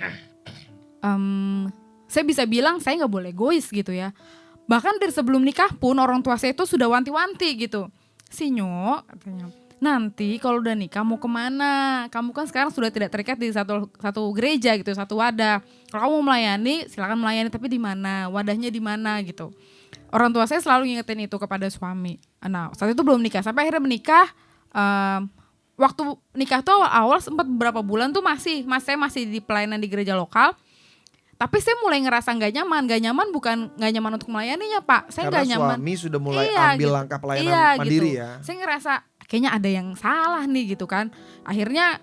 saya bisa bilang saya nggak boleh egois gitu ya. Bahkan dari sebelum nikah pun orang tua saya itu sudah wanti-wanti gitu. Sinyo katanya, nanti kalau udah nikah mau kemana? Kamu kan sekarang sudah tidak terikat di satu gereja gitu, satu wadah. Kalau kamu mau melayani, silakan melayani, tapi di mana? Wadahnya di mana gitu. Orang tua saya selalu ngingetin itu kepada suami. Nah, saat itu belum nikah, sampai akhirnya menikah. Waktu nikah tuh awal-awal sempat beberapa bulan tuh saya masih di pelayanan di gereja lokal. Tapi saya mulai ngerasa nggak nyaman bukan nggak nyaman untuk melayaninya, Pak. Saya nggak Karena nyaman. suami sudah mulai Iya, ambil gitu. langkah pelayanan Iya, mandiri gitu. ya. Saya ngerasa kayaknya ada yang salah nih gitu kan. Akhirnya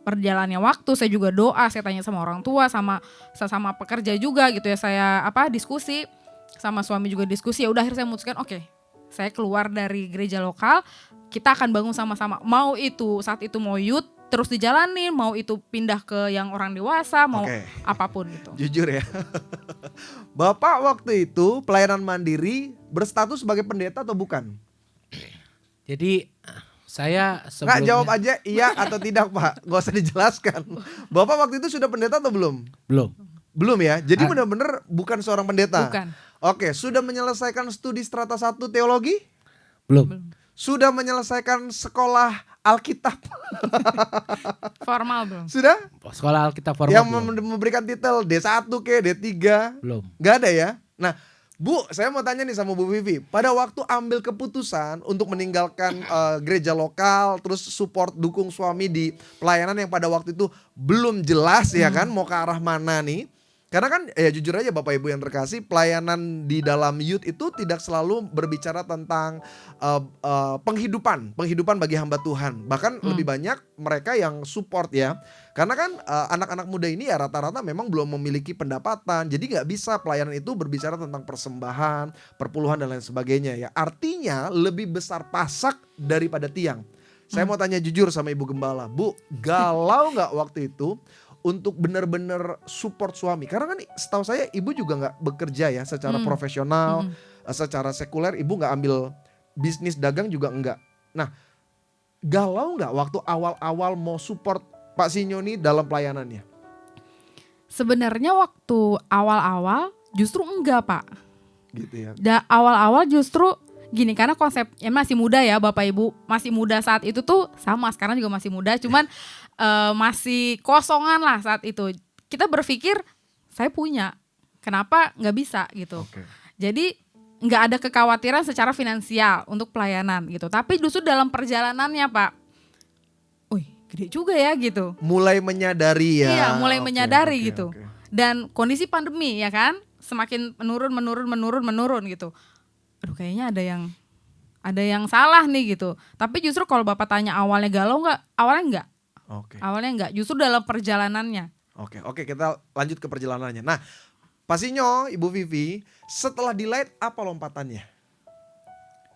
perjalannya waktu saya juga doa, saya tanya sama orang tua, sama pekerja juga gitu ya, saya diskusi sama suami juga diskusi. Ya udah akhirnya saya memutuskan oke, saya keluar dari gereja lokal, kita akan bangun sama-sama. Mau itu saat itu mau youth terus dijalanin, mau itu pindah ke yang orang dewasa, mau Oke. apapun gitu. Jujur ya. Bapak waktu itu pelayanan mandiri berstatus sebagai pendeta atau bukan? Jadi saya Nggak, sebelumnya jawab aja iya atau tidak Pak. Gak usah dijelaskan. Bapak waktu itu sudah pendeta atau belum? belum. Belum ya. Jadi benar-benar bukan seorang pendeta. Bukan. Oke, sudah menyelesaikan studi strata 1 teologi? Belum. Sudah menyelesaikan sekolah Alkitab? Formal belum. Sudah? Sekolah Alkitab formal Yang belum. memberikan titel D1 ke D3? Belum. Gak ada ya? Nah, Bu, saya mau tanya nih sama Bu Vivi. Pada waktu ambil keputusan untuk meninggalkan gereja lokal, terus support dukung suami di pelayanan yang pada waktu itu belum jelas ya kan mau ke arah mana nih. Karena kan ya jujur aja Bapak Ibu yang terkasih, pelayanan di dalam youth itu tidak selalu berbicara tentang penghidupan bagi hamba Tuhan. Bahkan lebih banyak mereka yang support ya. Karena kan anak-anak muda ini ya rata-rata memang belum memiliki pendapatan. Jadi gak bisa pelayanan itu berbicara tentang persembahan, perpuluhan dan lain sebagainya ya. Artinya lebih besar pasak daripada tiang. Saya mau tanya jujur sama Ibu Gembala. Bu, galau gak waktu itu untuk benar-benar support suami? Karena kan setahu saya ibu juga gak bekerja ya secara profesional, secara sekuler ibu gak ambil bisnis dagang juga enggak. Nah, galau gak waktu awal-awal mau support Pak Sinyo nih dalam pelayanannya? Sebenarnya waktu awal-awal justru enggak, Pak. Gitu ya. Awal-awal justru gini, karena konsepnya masih muda ya Bapak Ibu, masih muda saat itu tuh, sama sekarang juga masih muda, cuman masih kosongan lah saat itu. Kita berpikir saya punya, kenapa nggak bisa gitu. Jadi nggak ada kekhawatiran secara finansial untuk pelayanan gitu. Tapi justru dalam perjalanannya Pak, wih gede juga ya gitu. Mulai menyadari ya. Iya, mulai menyadari oke, gitu. oke. Dan kondisi pandemi ya kan, semakin menurun gitu. Aduh kayaknya ada yang salah nih gitu. Tapi justru kalau Bapak tanya awalnya galau nggak? Awalnya enggak. Oke. Awalnya enggak, justru dalam perjalanannya. Oke, kita lanjut ke perjalanannya. Nah, Pak Sinyo, Ibu Vivi, setelah di Light apa lompatannya?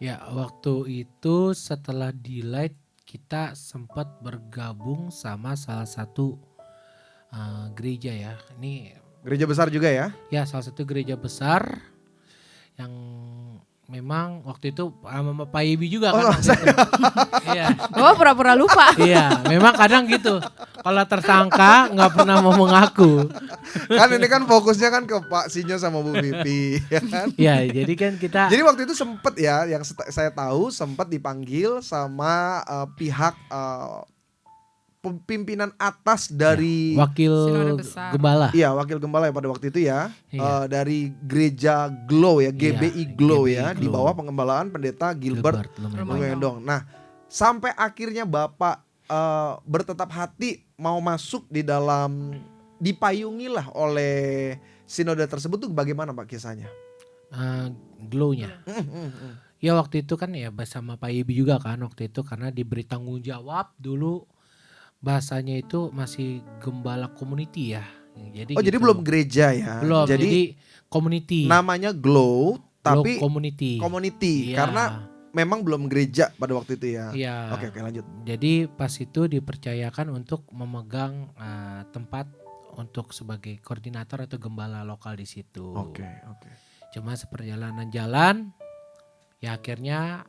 Ya, waktu itu setelah di Light kita sempat bergabung sama salah satu gereja ya. Ini Gereja besar juga ya? ya salah satu gereja besar yang memang waktu itu sama Pak Yebi juga kan. Waktu itu. Iya. Oh pura-pura lupa. Iya, memang kadang gitu. Kalau tersangka nggak pernah mau mengaku. Kan ini kan fokusnya kan ke Pak Sinyo sama Bu Vivi ya kan? Iya, jadi kan kita. Jadi waktu itu sempet ya, yang saya tahu sempat dipanggil sama pihak pimpinan atas dari wakil Sinode besar. gembala. Iya, wakil gembala ya pada waktu itu ya. Iya. Dari gereja Glow ya, GBI Glow GBI ya, di Glow. bawah pengembalaan pendeta Gilbert Lumendong. Nah, sampai akhirnya Bapak bertetap hati mau masuk di dalam, dipayungilah oleh sinode tersebut tuh bagaimana Pak kisahnya? Glow-nya. Ya waktu itu kan ya bersama Pak Ibi juga kan waktu itu, karena diberi tanggung jawab dulu, bahasanya itu masih gembala community ya. Jadi Oh, jadi gitu. belum gereja ya. Belum, Jadi jadi community. namanya Glow Glow tapi community. community Iya. karena memang belum gereja pada waktu itu ya. Iya. Oke, lanjut. Jadi pas itu dipercayakan untuk memegang tempat untuk sebagai koordinator atau gembala lokal di situ. Oke. Cuma seperjalanan jalan, ya akhirnya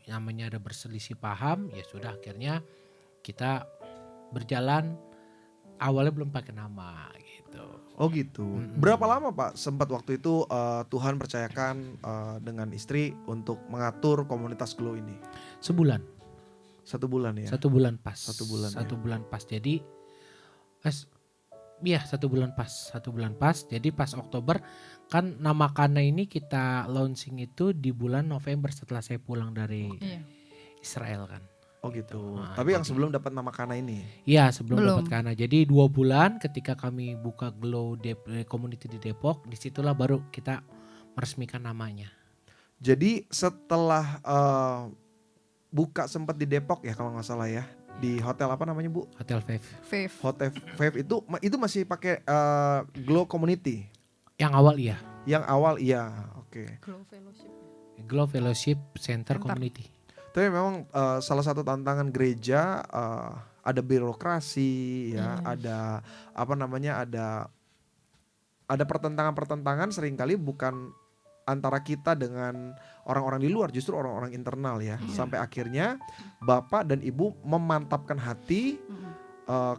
namanya ada berselisih paham, ya sudah akhirnya kita berjalan, awalnya belum pakai nama gitu. Oh gitu. Berapa lama Pak sempat waktu itu Tuhan percayakan dengan istri untuk mengatur komunitas Glow ini? Sebulan. 1 bulan ya? 1 bulan pas. 1 bulan. 1 bulan pas. Jadi iya 1 bulan pas. 1 bulan pas. Jadi pas Oktober kan nama Kana ini kita launching itu di bulan November setelah saya pulang dari Israel kan. Oh gitu. Nah, Tapi yang jadi- sebelum dapat nama Kana ini. Iya sebelum Belum. dapat Kana. Jadi 2 bulan ketika kami buka Glow Community di Depok, disitulah baru kita meresmikan namanya. Jadi setelah buka sempat di Depok ya kalau nggak salah ya, di hotel apa namanya Bu? Hotel Five. Faith. Hotel Wave itu masih pakai Glow Community. Yang awal iya. Yang awal iya, oke. Glow Fellowship. Glow Fellowship Center Community. Tapi memang salah satu tantangan gereja ada birokrasi ya, ada apa namanya, ada pertentangan-pertentangan seringkali bukan antara kita dengan orang-orang di luar, justru orang-orang internal ya. Sampai akhirnya Bapak dan Ibu memantapkan hati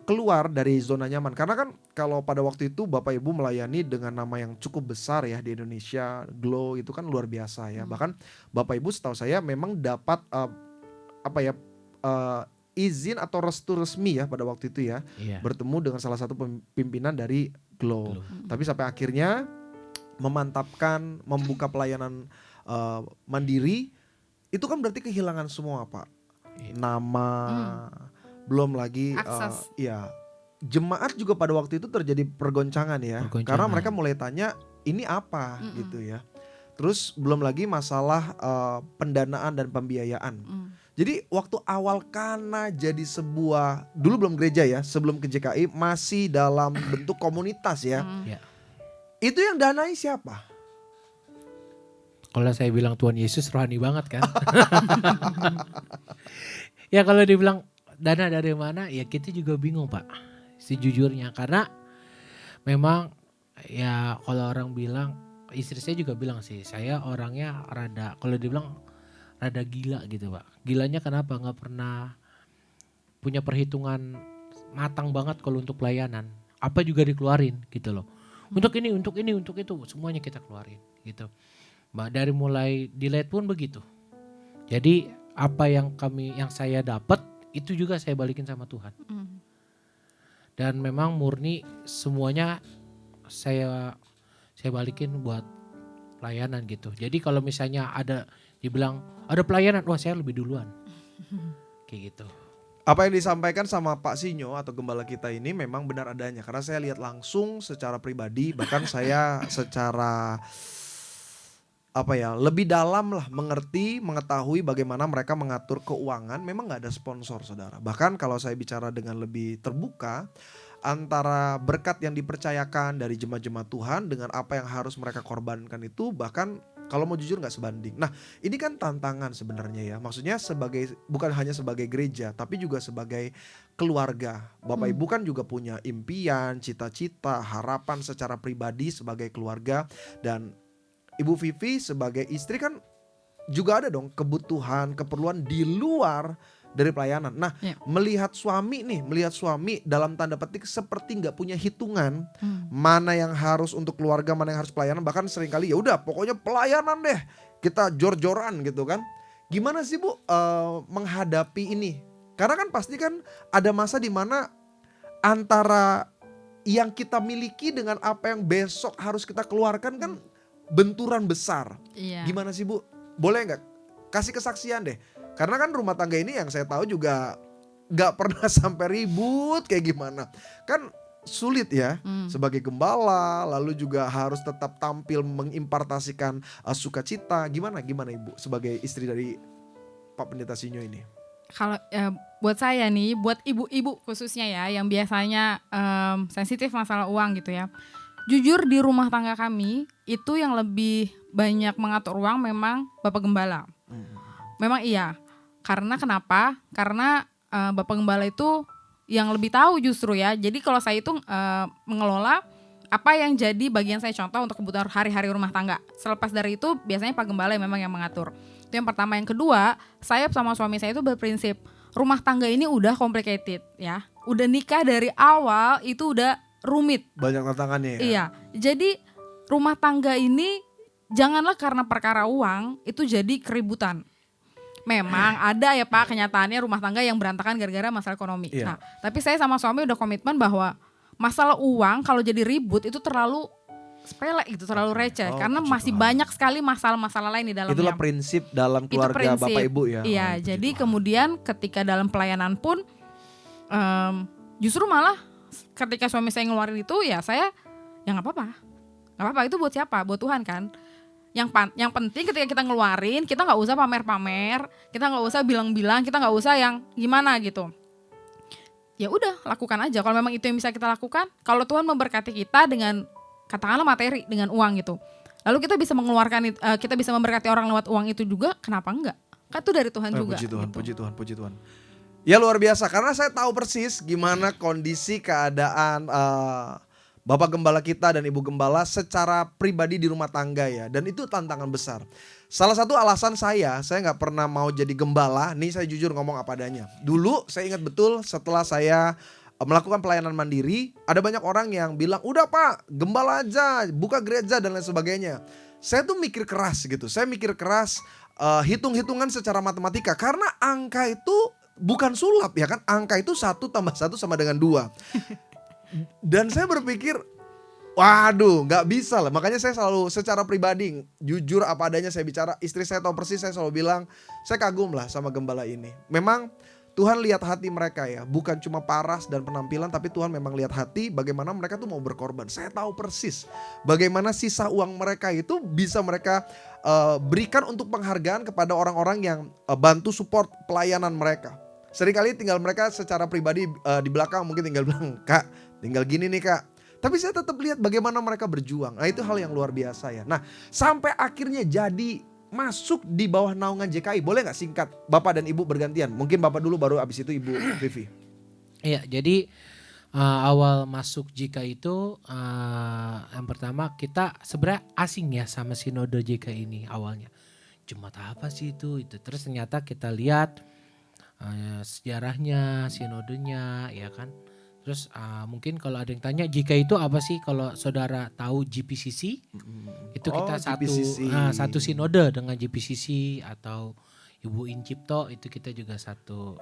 keluar dari zona nyaman. Karena kan kalau pada waktu itu Bapak Ibu melayani dengan nama yang cukup besar ya di Indonesia, Glow itu kan luar biasa ya. Bahkan Bapak Ibu setahu saya memang dapat izin atau restu resmi ya pada waktu itu ya, Iya. bertemu dengan salah satu pimpinan dari Glow. Glow. Tapi sampai akhirnya memantapkan, membuka pelayanan mandiri, itu kan berarti kehilangan semua Pak. Iya. Nama, belum lagi Akses. jemaat juga pada waktu itu terjadi pergoncangan ya. Pergoncangan. Karena mereka mulai tanya ini apa gitu ya. Terus belum lagi masalah pendanaan dan pembiayaan. Jadi waktu awal Kana jadi sebuah, dulu belum gereja ya, sebelum ke JKI masih dalam bentuk komunitas ya. Ya. Itu yang danai siapa? Kalau saya bilang Tuhan Yesus rohani banget kan. Ya kalau dibilang dana dari mana, ya kita juga bingung Pak. Sejujurnya karena memang ya kalau orang bilang, istri saya juga bilang sih, saya orangnya rada, kalau dibilang rada gila gitu Pak. Gilanya kenapa? Nggak pernah punya perhitungan matang banget kalau untuk pelayanan. Apa juga dikeluarin gitu loh. Untuk ini, untuk itu, semuanya kita keluarin gitu. Mbak, dari mulai delete pun begitu. Jadi apa yang saya dapat itu juga saya balikin sama Tuhan. Dan memang murni semuanya saya balikin buat pelayanan gitu. Jadi kalau misalnya ada dibilang ada pelayanan, wah saya lebih duluan. Kayak gitu. Apa yang disampaikan sama Pak Sinyo atau gembala kita ini memang benar adanya. Karena saya lihat langsung secara pribadi, bahkan saya secara lebih dalam lah mengetahui bagaimana mereka mengatur keuangan. Memang gak ada sponsor saudara. Bahkan kalau saya bicara dengan lebih terbuka, antara berkat yang dipercayakan dari jemaat-jemaat Tuhan dengan apa yang harus mereka korbankan itu bahkan kalau mau jujur gak sebanding. Nah ini kan tantangan sebenarnya ya. Maksudnya bukan hanya sebagai gereja tapi juga sebagai keluarga. Bapak Ibu kan juga punya impian, cita-cita, harapan secara pribadi sebagai keluarga. Dan Ibu Vivi sebagai istri kan juga ada dong kebutuhan, keperluan di luar dari pelayanan. Nah, melihat suami dalam tanda petik seperti nggak punya hitungan mana yang harus untuk keluarga, mana yang harus pelayanan. Bahkan seringkali ya udah pokoknya pelayanan deh, kita jor-joran gitu kan. Gimana sih Bu menghadapi ini? Karena kan pasti kan ada masa di mana antara yang kita miliki dengan apa yang besok harus kita keluarkan kan benturan besar. Iya. Gimana sih Bu? Boleh nggak kasih kesaksian deh? Karena kan rumah tangga ini yang saya tahu juga gak pernah sampai ribut kayak gimana. Kan sulit ya sebagai gembala, lalu juga harus tetap tampil mengimpartasikan sukacita. Gimana Ibu sebagai istri dari Pak Pendeta Sinyo ini? Kalau buat saya nih, buat ibu-ibu khususnya ya, yang biasanya sensitif masalah uang gitu ya. Jujur di rumah tangga kami itu yang lebih banyak mengatur uang memang Bapak Gembala. Memang iya. Karena kenapa? Karena Bapak Gembala itu yang lebih tahu justru ya. Jadi kalau saya itu mengelola apa yang jadi bagian saya contoh untuk kebutuhan hari-hari rumah tangga. Selepas dari itu biasanya Pak Gembala memang yang mengatur. Itu yang pertama. Yang kedua, saya sama suami saya itu berprinsip rumah tangga ini udah complicated ya. Udah nikah dari awal itu udah rumit. Banyak tantangannya ya. Iya. Jadi rumah tangga ini janganlah karena perkara uang itu jadi keributan. Memang ada ya Pak kenyataannya rumah tangga yang berantakan gara-gara masalah ekonomi. Iya. Nah, tapi saya sama suami udah komitmen bahwa masalah uang kalau jadi ribut itu terlalu sepele gitu, terlalu receh. Karena masih banyak sekali masalah-masalah lain di dalamnya. Itulah prinsip dalam keluarga Bapak Ibu ya. Iya, jadi kemudian ketika dalam pelayanan pun justru malah ketika suami saya ngeluarin itu ya saya ya nggak apa-apa itu buat siapa? Buat Tuhan kan. Yang penting ketika kita ngeluarin, kita nggak usah pamer-pamer, kita nggak usah bilang-bilang, kita nggak usah yang gimana gitu. Ya udah, lakukan aja. Kalau memang itu yang bisa kita lakukan, kalau Tuhan memberkati kita dengan katakanlah materi, dengan uang gitu. Lalu kita bisa mengeluarkan, kita bisa memberkati orang lewat uang itu juga, kenapa enggak? Kan itu dari Tuhan juga. Puji Tuhan, gitu. puji Tuhan. Ya luar biasa, karena saya tahu persis gimana kondisi keadaan Bapak Gembala kita dan Ibu Gembala secara pribadi di rumah tangga ya. Dan itu tantangan besar. Salah satu alasan saya nggak pernah mau jadi gembala. Nih saya jujur ngomong apa adanya. Dulu saya ingat betul setelah saya melakukan pelayanan mandiri. Ada banyak orang yang bilang, udah Pak gembala aja, buka gereja dan lain sebagainya. Saya tuh mikir keras gitu. Saya mikir keras hitung-hitungan secara matematika. Karena angka itu bukan sulap ya kan. Angka itu 1 tambah 1 sama dengan 2. Dan saya berpikir, waduh gak bisa lah. Makanya saya selalu secara pribadi jujur apa adanya saya bicara. Istri saya tahu persis, saya selalu bilang saya kagum lah sama gembala ini. Memang Tuhan lihat hati mereka ya. Bukan cuma paras dan penampilan, tapi Tuhan memang lihat hati bagaimana mereka tuh mau berkorban. Saya tahu persis bagaimana sisa uang mereka itu bisa mereka berikan untuk penghargaan kepada orang-orang yang bantu support pelayanan mereka. Seringkali tinggal mereka secara pribadi di belakang mungkin tinggal bilang, Kak tinggal gini nih Kak. Tapi saya tetap lihat bagaimana mereka berjuang. Nah itu hal yang luar biasa ya. Nah sampai akhirnya jadi masuk di bawah naungan JKI. Boleh gak singkat Bapak dan Ibu bergantian? Mungkin Bapak dulu baru abis itu Ibu Vivi. Iya, jadi awal masuk JKI itu yang pertama kita sebenarnya asing ya sama sinode JKI ini awalnya. Jemaat apa sih itu? Terus ternyata kita lihat sejarahnya, sinodenya ya kan. Terus mungkin kalau ada yang tanya JKI itu apa sih? Kalau saudara tahu GPCC itu kita satu sinode dengan GPCC atau Ibu Incipto itu kita juga satu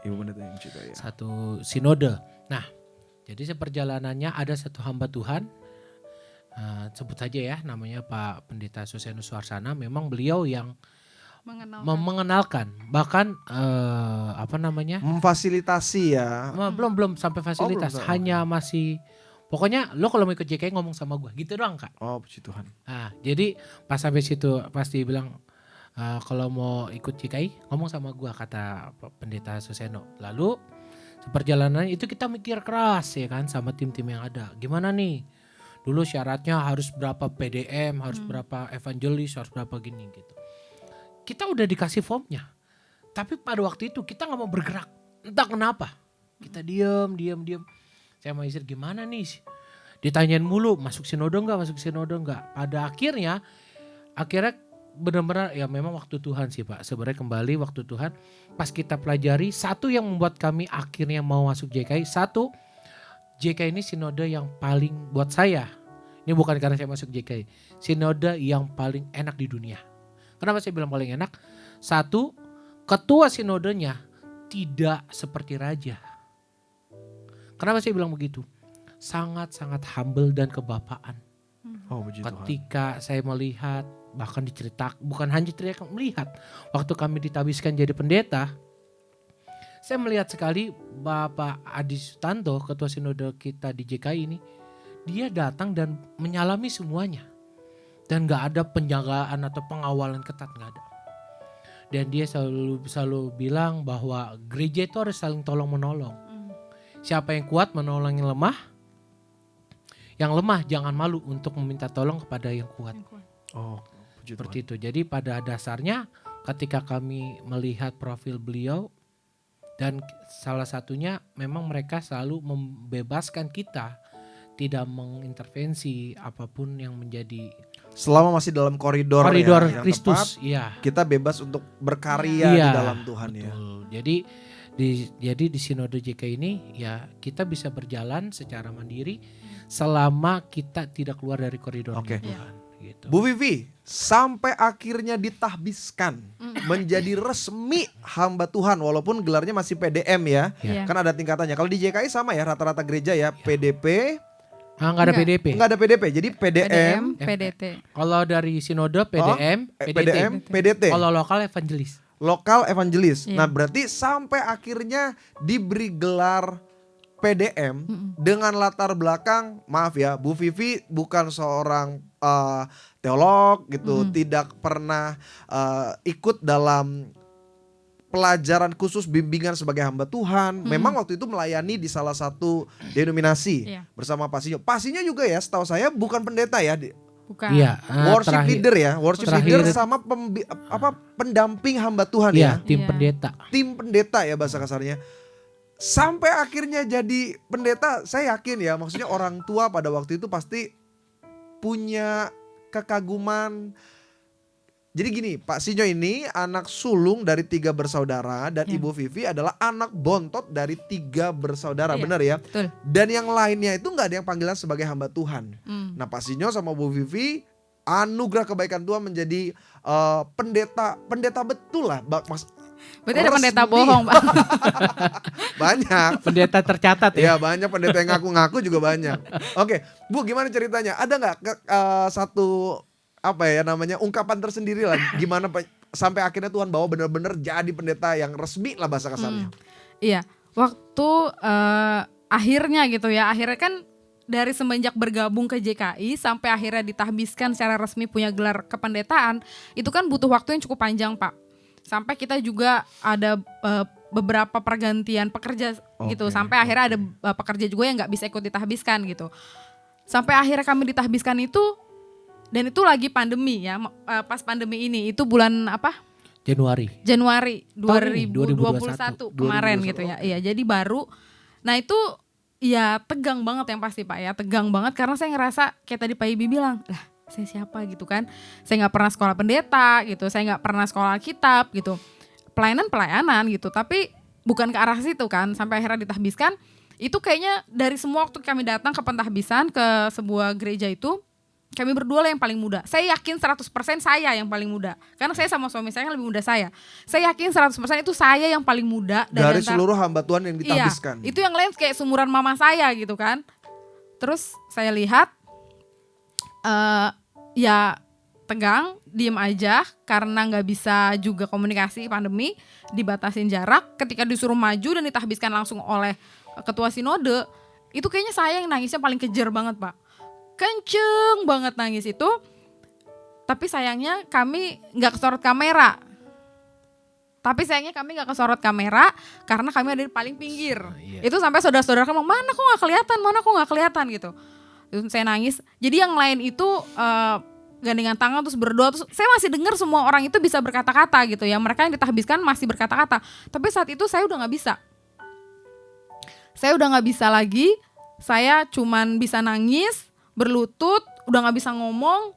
sinode. Nah jadi seperjalanannya ada satu hamba Tuhan sebut saja ya namanya Pak Pendeta Susenus Suarsana. Memang beliau yang mengenalkan bahkan memfasilitasi ya. Belum sampai fasilitas, hanya masih pokoknya lo kalau mau ikut JKI ngomong sama gue gitu doang Kak. Oh puji Tuhan. Nah jadi pas sampai situ pasti bilang kalau mau ikut JKI ngomong sama gue kata Pendeta Suseno. Lalu seperjalanan itu kita mikir keras ya kan sama tim-tim yang ada. Gimana nih dulu syaratnya harus berapa PDM, harus berapa evangelis, harus berapa gini gitu. Kita udah dikasih formnya, tapi pada waktu itu kita nggak mau bergerak, entah kenapa. Kita diem. Saya sama istri gimana nih? Ditanyain mulu, masuk sinode nggak? Pada akhirnya benar-benar ya memang waktu Tuhan sih Pak. Sebenarnya kembali waktu Tuhan. Pas kita pelajari, satu yang membuat kami akhirnya mau masuk JKI. Satu, JKI ini sinode yang paling buat saya. Ini bukan karena saya masuk JKI. Sinode yang paling enak di dunia. Kenapa saya bilang paling enak? Satu, ketua sinodenya tidak seperti raja. Kenapa saya bilang begitu? Sangat-sangat humble dan kebapaan. Ketika saya melihat, bahkan diceritakan, bukan hanya cerita, melihat. Waktu kami ditabiskan jadi pendeta, saya melihat sekali Bapak Adi Sutanto, Ketua Sinode kita di JKI ini, dia datang dan menyalami semuanya. Dan gak ada penjagaan atau pengawalan ketat, gak ada. Dan dia selalu bilang bahwa gereja itu harus saling tolong menolong. Siapa yang kuat menolong yang lemah. Yang lemah jangan malu untuk meminta tolong kepada yang kuat. Oh, puji Seperti itu. Jadi pada dasarnya ketika kami melihat profil beliau, dan salah satunya memang mereka selalu membebaskan kita, tidak mengintervensi apapun yang menjadi Selama masih dalam koridor yang Kristus. tepat, Iya. kita bebas untuk berkarya di Iya, dalam Tuhan ya. betul. Jadi di Sinode JK ini ya kita bisa berjalan secara mandiri selama kita tidak keluar dari koridor Oke. Tuhan. Gitu. Bu Vivi, sampai akhirnya ditahbiskan menjadi resmi hamba Tuhan walaupun gelarnya masih PDM ya. Iya. Kan ada tingkatannya. Kalau di JKI sama ya rata-rata gereja ya, PDP, Nggak ada Enggak. PDP. enggak ada PDP. Jadi PDM, PDT. Kalau dari Sinode PDM, PDM, PDT. Kalau lokal evangelis. Lokal evangelis. Iya. Nah, berarti sampai akhirnya diberi gelar PDM dengan latar belakang, maaf ya, Bu Vivi bukan seorang teolog gitu, tidak pernah ikut dalam pelajaran khusus bimbingan sebagai hamba Tuhan. Memang waktu itu melayani di salah satu denominasi Iya. bersama Pak Sinyo. Pak Sinyo juga ya, setahu saya bukan pendeta ya, Bukan. Iya. worship terakhir- leader ya, worship terakhir- leader sama pendamping hamba Tuhan Iya, ya. tim Iya. pendeta. Tim pendeta ya bahasa kasarnya. Sampai akhirnya jadi pendeta, saya yakin ya, maksudnya orang tua pada waktu itu pasti punya kekaguman. Jadi gini, Pak Sinyo ini anak sulung dari 3 bersaudara dan Ya. Ibu Vivi adalah anak bontot dari 3 bersaudara, Iya, benar ya? betul. Dan yang lainnya itu nggak ada yang panggilan sebagai hamba Tuhan. Nah, Pak Sinyo sama Bu Vivi anugerah kebaikan Tuhan menjadi pendeta betul lah, Mas. Berarti ada pendeta Resmi. bohong, Pak. Banyak. Pendeta tercatat ya. Ya banyak pendeta yang ngaku-ngaku juga banyak. Oke, Bu, gimana ceritanya? Ada nggak satu apa ya namanya ungkapan tersendiri lah, gimana sampai akhirnya Tuhan bawa benar-benar jadi pendeta yang resmi lah bahasa kasarnya. Iya, waktu akhirnya gitu ya, akhirnya kan dari semenjak bergabung ke JKI sampai akhirnya ditahbiskan secara resmi punya gelar kependetaan, itu kan butuh waktu yang cukup panjang, Pak. Sampai kita juga ada beberapa pergantian pekerja gitu, sampai akhirnya ada pekerja juga yang nggak bisa ikut ditahbiskan gitu. Sampai akhirnya kami ditahbiskan itu, dan itu lagi pandemi ya, pas pandemi ini, itu bulan apa? Januari. Januari Tahun ini, 2021 kemarin 2021, gitu ya. Iya, jadi baru. Nah itu ya tegang banget yang pasti Pak ya, tegang banget karena saya ngerasa kayak tadi Pak Ibi bilang, lah saya siapa gitu kan. Saya nggak pernah sekolah pendeta gitu, saya nggak pernah sekolah Alkitab gitu. Pelayanan gitu, tapi bukan ke arah situ kan. Sampai akhirnya ditahbiskan, itu kayaknya dari semua waktu kami datang ke pentahbisan ke sebuah gereja itu, kami berdua lah yang paling muda. Saya yakin 100% saya yang paling muda. Karena saya sama suami saya lebih muda saya. Saya yakin 100% itu saya yang paling muda. Dari seluruh hamba Tuhan yang ditahbiskan. Iya, itu yang lain kayak sumuran mama saya gitu kan. Terus saya lihat, ya tegang, diem aja. Karena gak bisa juga komunikasi pandemi, dibatasin jarak. Ketika disuruh maju dan ditahbiskan langsung oleh ketua sinode, itu kayaknya saya yang nangisnya paling kejer banget Pak. Kenceng banget nangis itu, tapi sayangnya kami nggak kesorot kamera. Karena kami ada di paling pinggir. Itu sampai saudara-saudara ngomong, mana kok nggak kelihatan gitu. Itu saya nangis. Jadi yang lain itu gandengan tangan terus berdoa. Terus saya masih dengar semua orang itu bisa berkata-kata gitu ya. Mereka yang ditahbiskan masih berkata-kata. Tapi saat itu saya udah nggak bisa. Saya udah nggak bisa lagi. Saya cuman bisa nangis, berlutut, udah nggak bisa ngomong.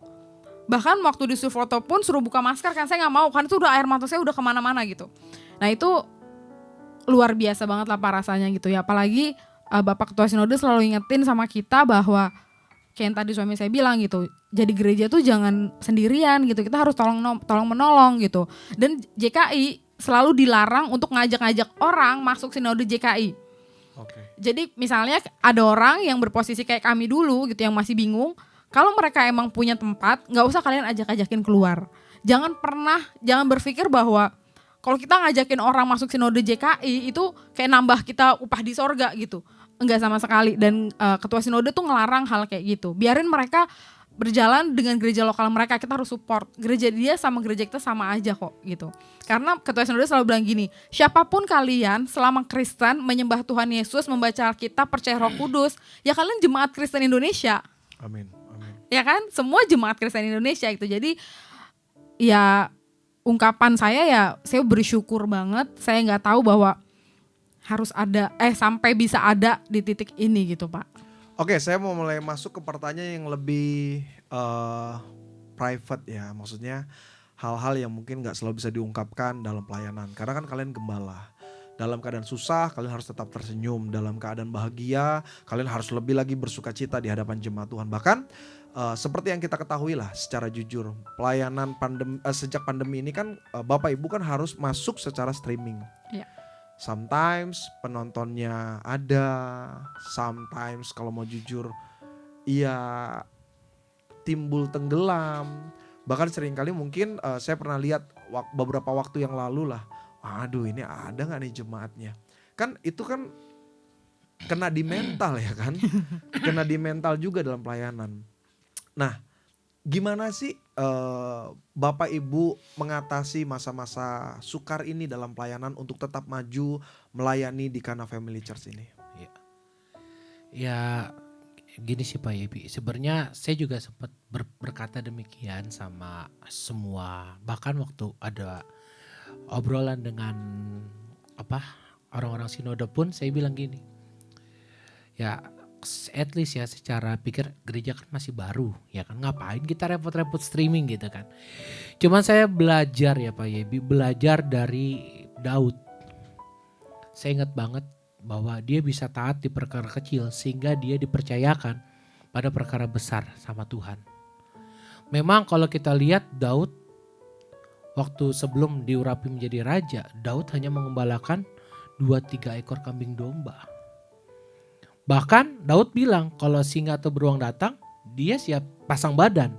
Bahkan waktu disuruh foto pun suruh buka masker kan saya nggak mau, kan itu udah air mata saya udah kemana-mana gitu. Nah itu luar biasa banget lah Pak rasanya gitu ya. Apalagi Bapak Ketua Sinode selalu ingetin sama kita bahwa kayak yang tadi suami saya bilang gitu, jadi gereja tuh jangan sendirian gitu, kita harus tolong menolong gitu. Dan JKI selalu dilarang untuk ngajak-ngajak orang masuk Sinode JKI. Jadi misalnya ada orang yang berposisi kayak kami dulu gitu yang masih bingung, kalau mereka emang punya tempat, nggak usah kalian ajak-ajakin keluar. Jangan berpikir bahwa Kalau kita ngajakin orang masuk sinode JKI itu kayak nambah kita upah di sorga gitu. Enggak sama sekali. Dan ketua sinode tuh ngelarang hal kayak gitu. Biarin mereka berjalan dengan gereja lokal mereka, kita harus support. Gereja dia sama gereja kita sama aja kok gitu. Karena ketua sinode selalu bilang gini, siapapun kalian selama Kristen menyembah Tuhan Yesus, membaca Alkitab, percaya Roh Kudus, ya kalian jemaat Kristen Indonesia. Amin. Amin. Ya kan? Semua jemaat Kristen Indonesia gitu. Jadi ya ungkapan saya ya saya bersyukur banget, saya nggak tahu bahwa harus ada sampai bisa ada di titik ini gitu Pak. Oke, saya mau mulai masuk ke pertanyaan yang lebih private ya, maksudnya hal-hal yang mungkin nggak selalu bisa diungkapkan dalam pelayanan. Karena kan kalian gembala, dalam keadaan susah kalian harus tetap tersenyum, dalam keadaan bahagia kalian harus lebih lagi bersuka cita di hadapan jemaat Tuhan. Bahkan seperti yang kita ketahui lah secara jujur, pelayanan sejak pandemi ini kan Bapak Ibu kan harus masuk secara streaming. Iya. Sometimes penontonnya ada, sometimes kalau mau jujur ya timbul tenggelam. Bahkan seringkali mungkin saya pernah lihat beberapa waktu yang lalu lah, aduh ini ada gak nih jemaatnya. Kan itu kan kena di mental ya kan, kena di mental juga dalam pelayanan. Nah, gimana sih Bapak Ibu mengatasi masa-masa sukar ini dalam pelayanan untuk tetap maju melayani di Kana Family Church ini? Ya gini sih Pak Yebi, sebenarnya saya juga sempat berkata demikian sama semua. Bahkan waktu ada obrolan dengan orang-orang sinode pun saya bilang gini, ya at least ya secara pikir gereja kan masih baru ya kan, ngapain kita repot-repot streaming gitu kan. Cuman saya belajar ya Pak Yebi, belajar dari Daud. Saya ingat banget bahwa dia bisa taat di perkara kecil sehingga dia dipercayakan pada perkara besar sama Tuhan. Memang kalau kita lihat Daud waktu sebelum diurapi menjadi raja, Daud hanya mengembalakan 2-3 ekor kambing domba. Bahkan Daud bilang kalau singa atau beruang datang, dia siap pasang badan.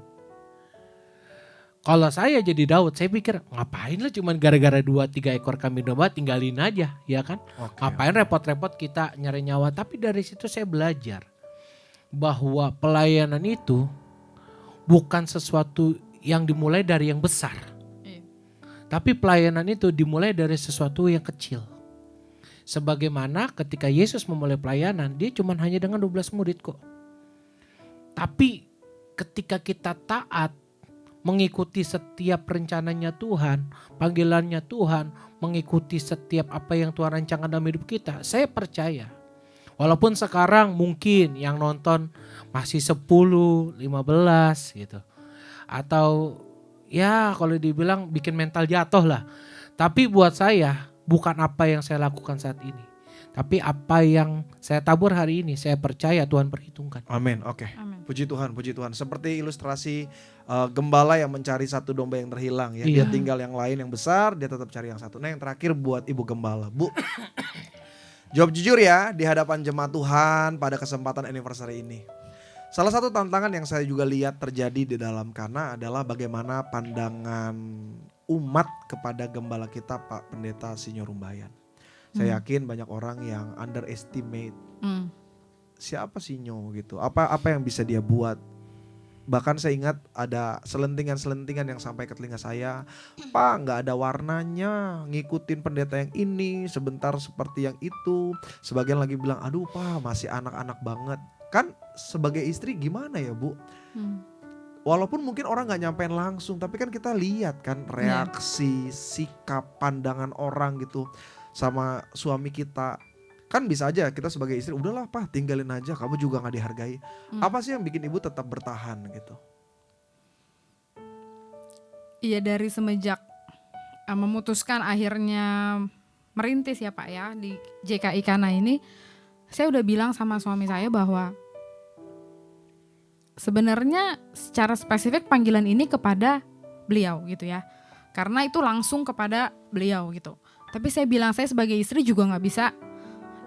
Kalau saya jadi Daud, saya pikir ngapain lah cuman gara-gara 2-3 ekor kambing domba, tinggalin aja ya kan. Ngapain repot-repot kita nyari nyawa. Tapi dari situ saya belajar bahwa pelayanan itu bukan sesuatu yang dimulai dari yang besar. Tapi pelayanan itu dimulai dari sesuatu yang kecil. Sebagaimana ketika Yesus memulai pelayanan, dia cuma hanya dengan 12 murid kok. Tapi ketika kita taat, mengikuti setiap rencananya Tuhan, panggilannya Tuhan, mengikuti setiap apa yang Tuhan rancangkan dalam hidup kita, saya percaya. Walaupun sekarang mungkin yang nonton masih 10, 15 gitu. Atau ya kalau dibilang bikin mental jatuh lah. Tapi buat saya, bukan apa yang saya lakukan saat ini, tapi apa yang saya tabur hari ini, saya percaya Tuhan perhitungkan. Amin, oke. Puji Tuhan, puji Tuhan. Seperti ilustrasi gembala yang mencari satu domba yang terhilang ya. Dia tinggal yang lain yang besar, dia tetap cari yang satu. Nah yang terakhir buat Ibu Gembala. Bu, jawab jujur ya di hadapan jemaat Tuhan pada kesempatan anniversary ini. Salah satu tantangan yang saya juga lihat terjadi di dalam Kana adalah bagaimana pandangan umat kepada gembala kita Pak Pendeta Sinyo Rumbayan. Saya yakin banyak orang yang underestimate siapa Sinyo gitu. Apa yang bisa dia buat. Bahkan saya ingat ada selentingan-selentingan yang sampai ke telinga saya, Pak nggak ada warnanya, ngikutin pendeta yang ini, sebentar seperti yang itu. Sebagian lagi bilang, aduh Pak masih anak-anak banget. Kan sebagai istri gimana ya Bu? Walaupun mungkin orang gak nyampein langsung, tapi kan kita lihat kan reaksi, sikap, pandangan orang gitu sama suami kita. Kan bisa aja kita sebagai istri, udahlah Pak tinggalin aja, kamu juga gak dihargai. Apa sih yang bikin Ibu tetap bertahan gitu? Iya, dari semenjak memutuskan akhirnya merintis ya Pak ya di JKI Kana ini, saya udah bilang sama suami saya bahwa sebenarnya secara spesifik panggilan ini kepada beliau gitu ya. Karena itu langsung kepada beliau gitu. Tapi saya bilang saya sebagai istri juga gak bisa,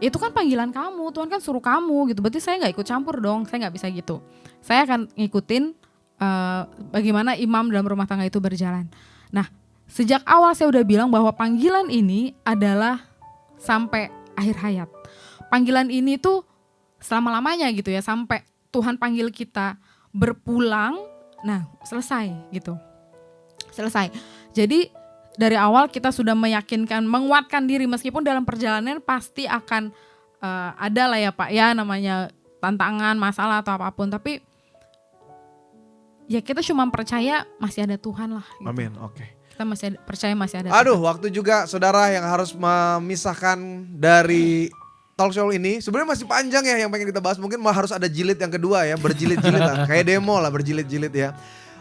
itu kan panggilan kamu, Tuhan kan suruh kamu gitu. Berarti saya gak ikut campur dong, saya gak bisa gitu. Saya akan ngikutin bagaimana imam dalam rumah tangga itu berjalan. Nah sejak awal saya udah bilang bahwa panggilan ini adalah sampai akhir hayat. Panggilan ini tuh selama-lamanya gitu ya, sampai Tuhan panggil kita berpulang, nah selesai gitu. Selesai. Jadi dari awal kita sudah meyakinkan, menguatkan diri meskipun dalam perjalanan pasti akan ada lah ya Pak ya namanya tantangan, masalah atau apapun, tapi ya kita cuma percaya masih ada Tuhan lah gitu. Amin, oke. Kita percaya masih ada Aduh, Tuhan. waktu juga saudara yang harus memisahkan dari talk show ini. Sebenarnya masih panjang ya yang pengen kita bahas. Mungkin harus ada jilid yang kedua ya, berjilid-jilid lah. Kayak demo lah, berjilid-jilid ya.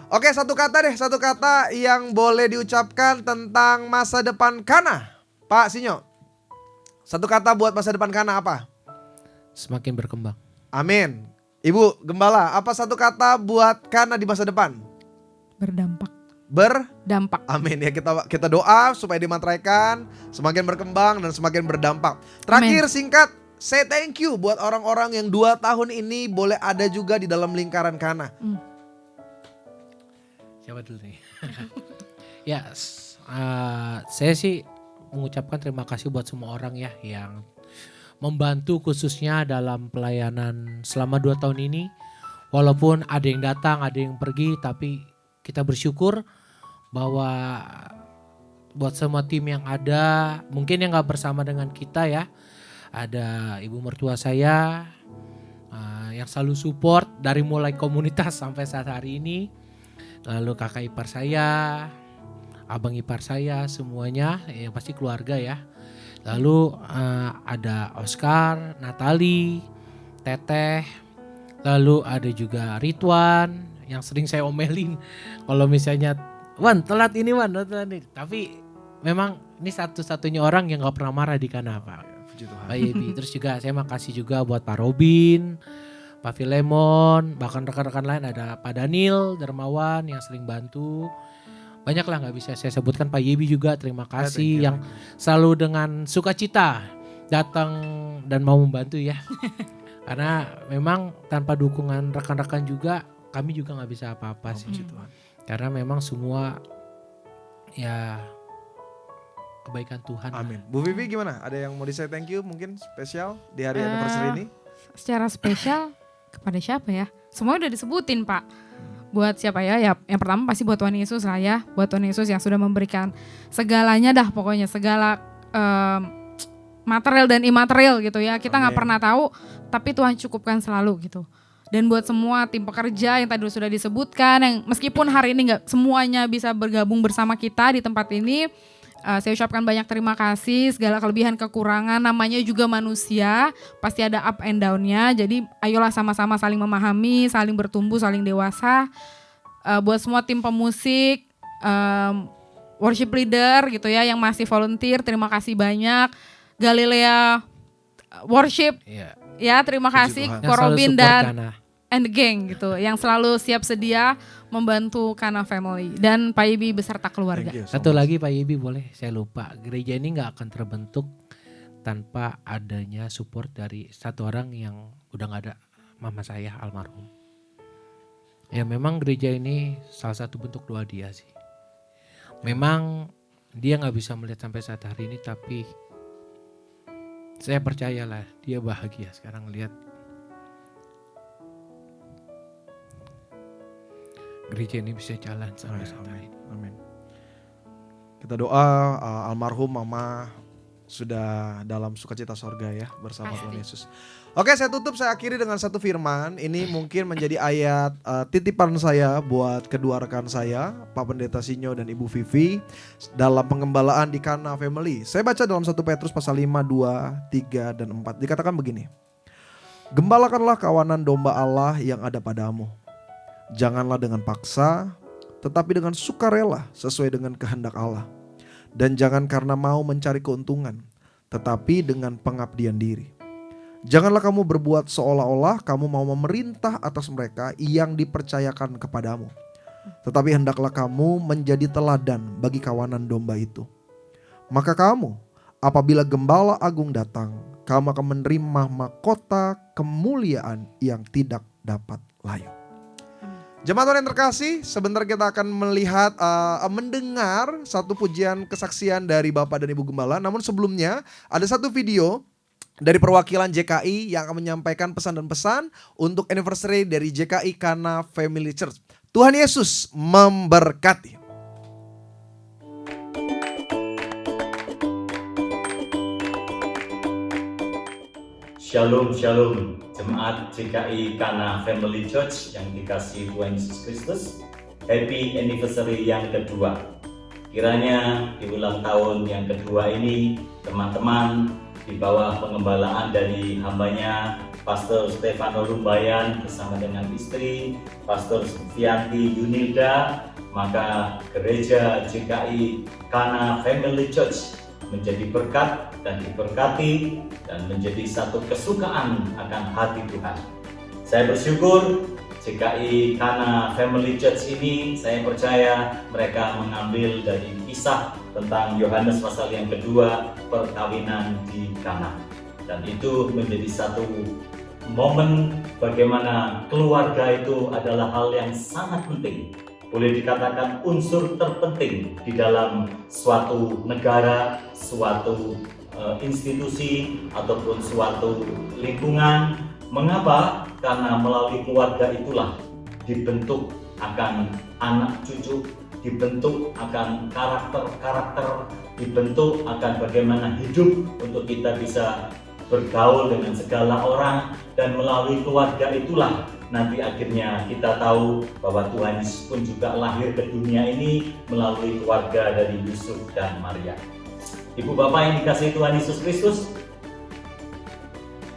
Oke, satu kata yang boleh diucapkan tentang masa depan Kana. Pak Sinyo, satu kata buat masa depan Kana apa? Semakin berkembang. Amin. Ibu Gembala, apa satu kata buat Kana di masa depan? Berdampak. Berdampak. Amin ya, kita doa supaya dimateraikan, semakin berkembang dan semakin berdampak. Terakhir singkat, say thank you buat orang-orang yang 2 tahun ini boleh ada juga di dalam lingkaran Kana. Siapa dulu nih? Ya, saya sih mengucapkan terima kasih buat semua orang ya yang membantu khususnya dalam pelayanan selama 2 tahun ini. Walaupun ada yang datang, ada yang pergi, tapi kita bersyukur bahwa buat semua tim yang ada, mungkin yang gak bersama dengan kita ya, ada ibu mertua saya yang selalu support dari mulai komunitas sampai saat hari ini, lalu kakak ipar saya, abang ipar saya, semuanya yang pasti keluarga ya. Lalu ada Oscar, Natali, Teteh, lalu ada juga Ridwan yang sering saya omelin kalau misalnya Wan telat ini Wan, telat ini. Tapi memang ini satu-satunya orang yang gak pernah marah di Kana Pak. Pak Yebi. Terus juga saya makasih juga buat Pak Robin, Pak Filemon, bahkan rekan-rekan lain ada Pak Daniel, Dermawan yang sering bantu. Banyak lah gak bisa saya sebutkan. Pak Yebi juga terima kasih yang selalu dengan sukacita datang dan mau membantu ya. Karena memang tanpa dukungan rekan-rekan juga kami juga gak bisa apa-apa sih. Karena memang semua ya kebaikan Tuhan. Amin. Bu Vivi gimana? Ada yang mau di-say thank you mungkin spesial di hari anniversary ini? Secara spesial kepada siapa ya? Semua udah disebutin Pak. Buat siapa ya? Ya yang pertama pasti buat Tuhan Yesus lah ya. Buat Tuhan Yesus yang sudah memberikan segalanya dah pokoknya. Segala material dan imaterial gitu ya. Kita gak pernah tahu tapi Tuhan cukupkan selalu gitu. Dan buat semua tim pekerja yang tadi sudah disebutkan, yang meskipun hari ini gak semuanya bisa bergabung bersama kita di tempat ini, saya ucapkan banyak terima kasih. Segala kelebihan kekurangan, namanya juga manusia, pasti ada up and down-nya. Jadi ayolah sama-sama saling memahami, saling bertumbuh, saling dewasa. Buat semua tim pemusik, worship leader gitu ya yang masih volunteer, terima kasih banyak. Galilea Worship, ya terima kasih Ko Robin dan and gang gitu yang selalu siap sedia membantu Kana Family dan Pak Yibi beserta keluarga. Satu lagi Pak Yibi boleh saya lupa, gereja ini gak akan terbentuk tanpa adanya support dari satu orang yang udah gak ada, mama saya almarhum. Ya memang gereja ini salah satu bentuk doa dia sih. Memang dia gak bisa melihat sampai saat hari ini, tapi saya percayalah dia bahagia sekarang lihat gereja ini bisa jalan sampai saat ini. Amin. Kita doa almarhum mama sudah dalam sukacita sorga ya bersama Tuhan Yesus. Oke, saya tutup, saya akhiri dengan satu firman. Ini mungkin menjadi ayat titipan saya buat kedua rekan saya, Pak Pendeta Sinyo dan Ibu Vivi dalam pengembalaan di Kana Family. Saya baca dalam 1 Petrus pasal 5, 2, 3, dan 4. Dikatakan begini. Gembalakanlah kawanan domba Allah yang ada padamu. Janganlah dengan paksa, tetapi dengan sukarela sesuai dengan kehendak Allah. Dan jangan karena mau mencari keuntungan, tetapi dengan pengabdian diri. Janganlah kamu berbuat seolah-olah kamu mau memerintah atas mereka yang dipercayakan kepadamu. Tetapi hendaklah kamu menjadi teladan bagi kawanan domba itu. Maka kamu, apabila Gembala Agung datang, kamu akan menerima mahkota kemuliaan yang tidak dapat layu. Jemaat Tuhan yang terkasih, sebentar kita akan mendengar satu pujian kesaksian dari Bapak dan Ibu Gembala. Namun sebelumnya ada satu video dari perwakilan JKI yang akan menyampaikan pesan dan pesan untuk anniversary dari JKI Kana Family Church. Tuhan Yesus memberkati. Shalom, shalom, jemaat JKI Kana Family Church yang dikasihi Tuhan Yesus Kristus. Happy anniversary yang kedua. Kiranya di ulang tahun yang kedua ini, teman-teman di bawah pengembalaan dari hambanya Pastor Stefano Rumbayan bersama dengan istri Pastor Vianti Yunilda, maka gereja JKI Kana Family Church menjadi berkat dan diberkati dan menjadi satu kesukaan akan hati Tuhan. Saya bersyukur JKI Kana Family Church ini, saya percaya mereka mengambil dari kisah tentang Yohanes pasal yang kedua, perkawinan di Kana. Dan itu menjadi satu momen bagaimana keluarga itu adalah hal yang sangat penting. Boleh dikatakan unsur terpenting di dalam suatu negara, suatu institusi, ataupun suatu lingkungan. Mengapa? Karena melalui keluarga itulah dibentuk akan anak cucu, dibentuk akan karakter-karakter, dibentuk akan bagaimana hidup untuk kita bisa bergaul dengan segala orang, dan melalui keluarga itulah nanti akhirnya kita tahu bahwa Tuhan Yesus pun juga lahir ke dunia ini melalui keluarga dari Yusuf dan Maria. Ibu bapak yang dikasihi Tuhan Yesus Kristus,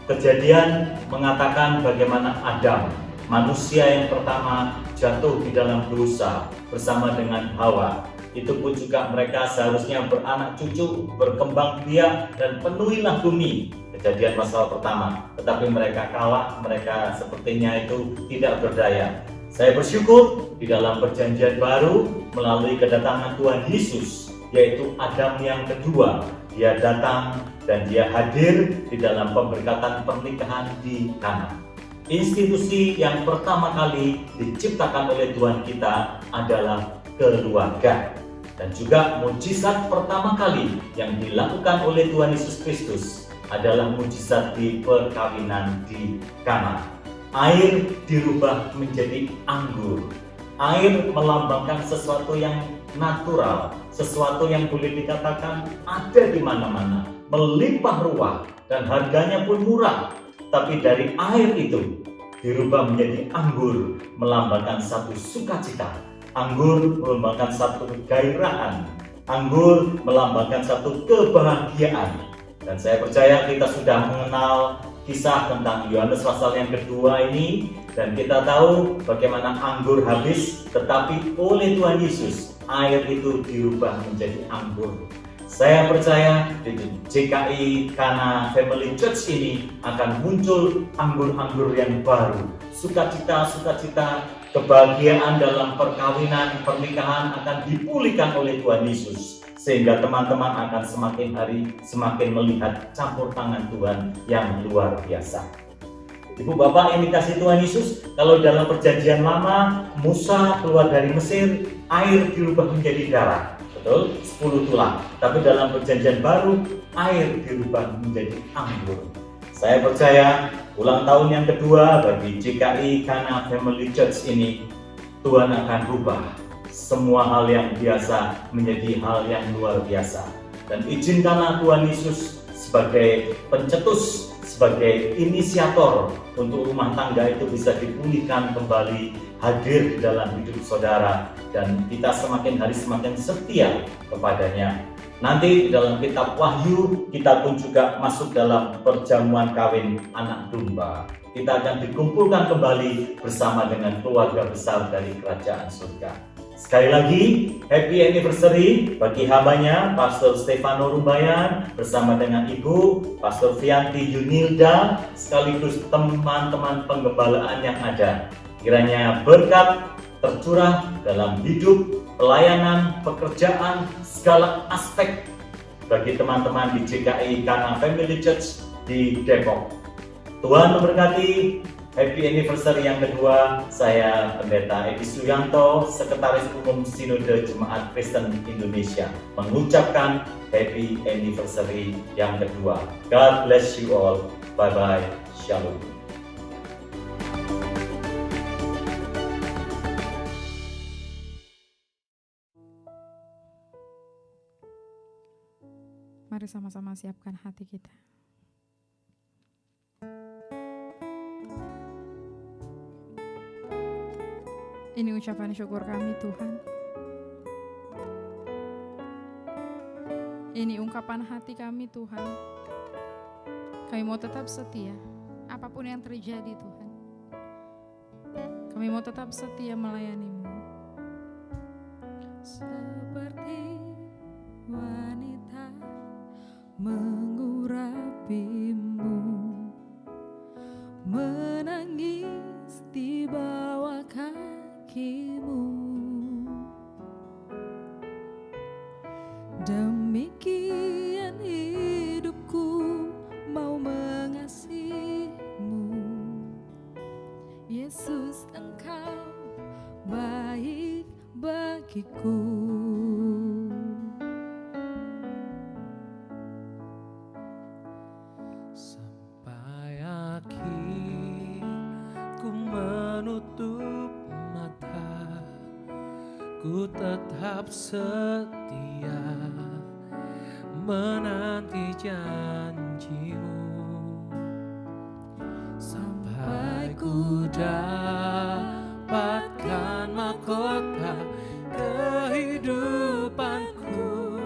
Kejadian mengatakan bagaimana Adam, manusia yang pertama, jatuh di dalam dosa bersama dengan Hawa. Itu pun juga mereka seharusnya beranak cucu, berkembang biak, dan penuhilah bumi. Kejadian pasal pertama, tetapi mereka kalah, mereka sepertinya itu tidak berdaya. Saya bersyukur di dalam perjanjian baru melalui kedatangan Tuhan Yesus, yaitu Adam yang kedua. Dia datang dan dia hadir di dalam pemberkatan pernikahan di Kana. Institusi yang pertama kali diciptakan oleh Tuhan kita adalah keluarga. Dan juga mujizat pertama kali yang dilakukan oleh Tuhan Yesus Kristus adalah mujizat di perkawinan di Kana. Air dirubah menjadi anggur. Air melambangkan sesuatu yang natural, sesuatu yang boleh dikatakan ada di mana-mana, melimpah ruah, dan harganya pun murah. Tapi dari air itu dirubah menjadi anggur, melambangkan satu sukacita. Anggur melambangkan satu kegairahan. Anggur melambangkan satu kebahagiaan. Dan saya percaya kita sudah mengenal kisah tentang Yohanes pasal yang kedua ini, dan kita tahu bagaimana anggur habis, tetapi oleh Tuhan Yesus air itu dirubah menjadi anggur. Saya percaya di JKI Kana Family Church ini akan muncul anggur-anggur yang baru. Sukacita, kebahagiaan dalam perkawinan, pernikahan akan dipulihkan oleh Tuhan Yesus. Sehingga teman-teman akan semakin hari semakin melihat campur tangan Tuhan yang luar biasa. Ibu bapak yang dikasihi Tuhan Yesus, kalau dalam perjanjian lama Musa keluar dari Mesir, air dirubah menjadi darah, betul? 10 tulang. Tapi dalam perjanjian baru, air dirubah menjadi anggur. Saya percaya ulang tahun yang kedua bagi JKI Kana Family Church ini, Tuhan akan rubah semua hal yang biasa menjadi hal yang luar biasa. Dan izinkanlah Tuhan Yesus sebagai pencetus, sebagai inisiator untuk rumah tangga itu bisa dipulihkan kembali, hadir di dalam hidup saudara, dan kita semakin hari semakin setia kepadanya. Nanti di dalam kitab Wahyu kita pun juga masuk dalam perjamuan kawin anak domba. Kita akan dikumpulkan kembali bersama dengan keluarga besar dari kerajaan surga. Sekali lagi, happy anniversary bagi hambanya Pastor Stefano Rumbayan bersama dengan Ibu Pastor Vianti Yunilda, sekaligus teman-teman penggembalaan yang ada. Kiranya berkat tercurah dalam hidup, pelayanan, pekerjaan, segala aspek bagi teman-teman di JKI Kana Family Church di Depok. Tuhan memberkati. Happy anniversary yang kedua. Saya Pendeta Edi Suyanto, Sekretaris Umum Sinode Jemaat Kristen Indonesia, mengucapkan happy anniversary yang kedua. God bless you all. Bye-bye. Shalom. Mari sama-sama siapkan hati kita. Ini ucapan syukur kami Tuhan. Ini ungkapan hati kami Tuhan. Kami mau tetap setia apapun yang terjadi Tuhan. Kami mau tetap setia melayani-Mu. Seperti wanita mengurapi-Mu, menangis di bawah kaki-Mu. Demikian hidupku mau mengasihi-Mu. Yesus, Engkau baik bagiku. Sampai akhir ku menutup mata, ku tetap setia menanti janji-Mu. Sampai ku dapatkan mahkota kehidupanku,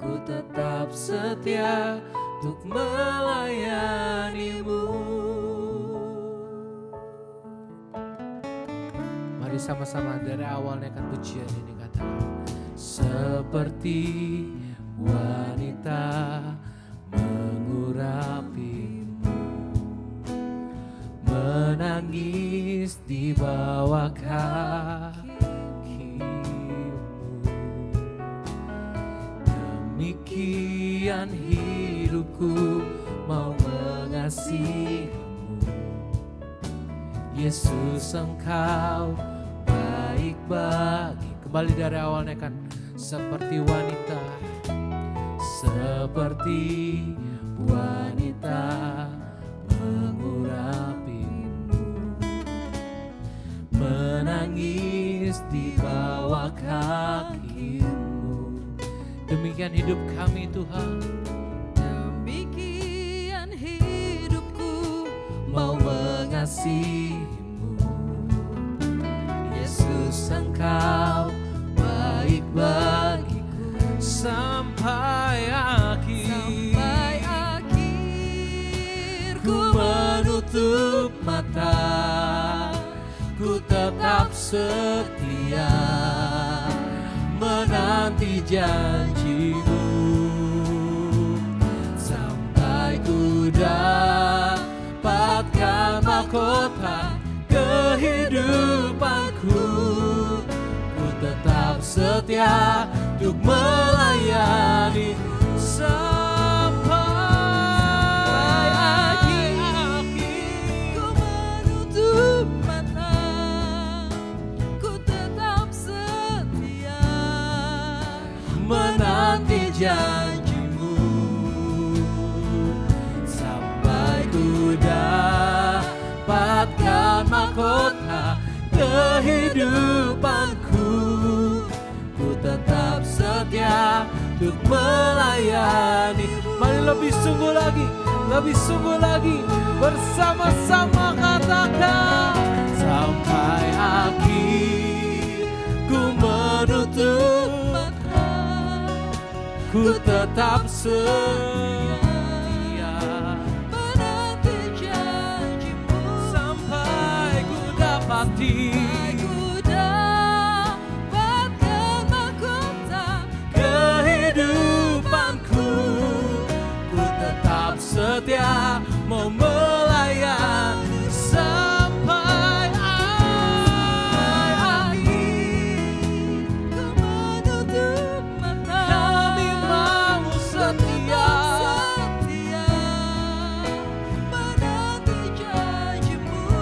ku tetap setia untuk melayani-Mu. Mari sama-sama dari awalnya kan pujian ini katakan, seperti wanita mengurapi-Mu, menangis di bawah kaki-Mu. Demikian hidupku mau mengasihi-Mu. Yesus, Engkau baik bagi. Kembali dari awalnya kan, seperti wanita, seperti wanita mengurapi-Mu, menangis di bawah kaki-Mu. Demikian hidup kami Tuhan. Demikian hidupku mau mengasihi-Mu. Yesus, Engkau baik bagiku sampai akhir ku menutup mata, ku tetap setia menanti janji-Mu. Sampai ku dapatkan mahkota kehidupanku, ku tetap setia untuk melayani sampai akhir. Ku menutup mata, ku tetap setia menanti janji-Mu. Sampai ku dapatkan mahkota kehidupanku, ku tetap setia untuk melayani. Mari lebih sungguh lagi bersama-sama katakan, sampai akhir ku menutup mata, ku tetap setia menanti janji-Mu. Sampai ku dapati setia mau melayani sampai akhir. Ku menutup mata, kami mau setia menanti janji-Mu.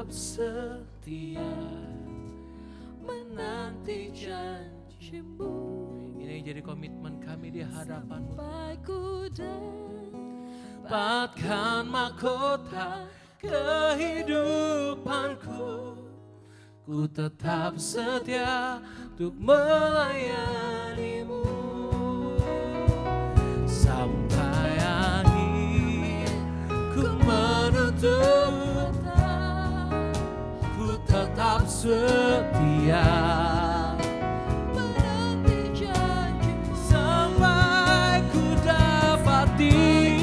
tetap setia menanti janji-Mu. Ini jadi komitmen kami di hadapan-Mu. Dapatkan mahkota kehidupanku, ku tetap setia untuk melayani-Mu. Sampai akhir ku menutup, ku tetap setia menanti janji-Mu. Sampai ku dapati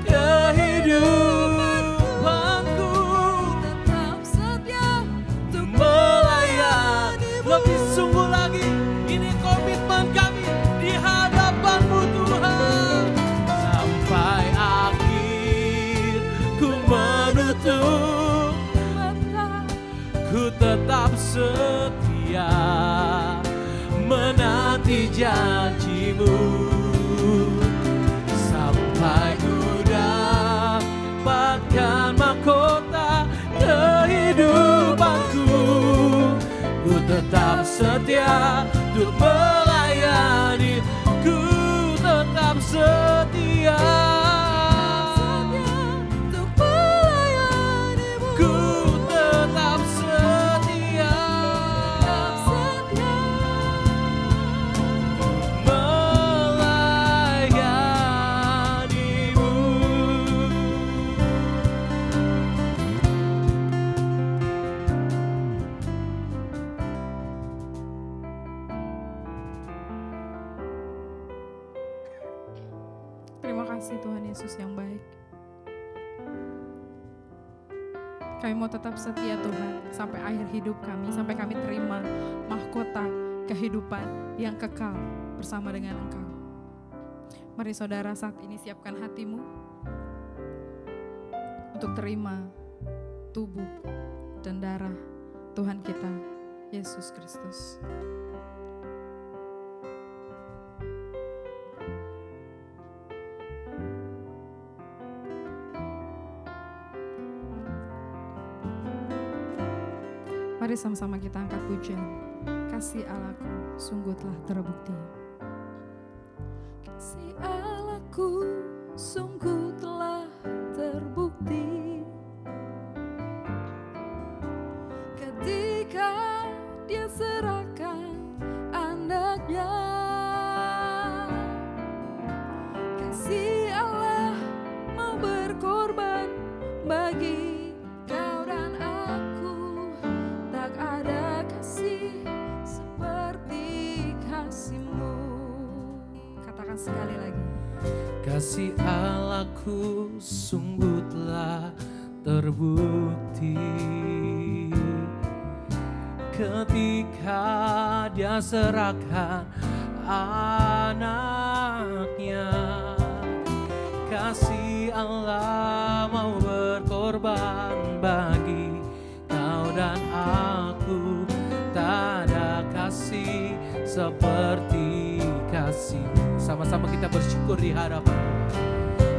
kehidupanku, tetap setia untuk melayani. Lebih sungguh lagi, ini komitmen kami di hadapan-Mu Tuhan. Sampai akhir ku menutup mata, ku tetap setia menanti janji-Mu. Sampai ku dapatkan mahkota kehidupanku, ku tetap setia untuk melayani. Ku tetap setia untuk melayani-Mu. Ku tetap setia melayani-Mu. Terima kasih Tuhan Yesus yang baik. Kami mau tetap setia Tuhan sampai akhir hidup kami, sampai kami terima mahkota kehidupan yang kekal bersama dengan Engkau. Mari saudara saat ini siapkan hatimu untuk terima tubuh dan darah Tuhan kita, Yesus Kristus. Mari sama-sama kita angkat pujian. Kasih Allahku sungguh telah terbukti. Kasih Allahku sungguh telah terbukti ketika Dia serahkan anaknya. Kasih Allah mau berkorban bagi kau dan aku. Tak ada kasih seperti kasih-Mu. Katakan sekali lagi. Kasih Allahku sungguh telah terbukti ketika Dia serahkan anaknya. Kasih Allah mau berkorban bagi kau dan aku. Tak ada kasih seperti kasih-Mu. Sama-sama kita bersyukur di hadapan.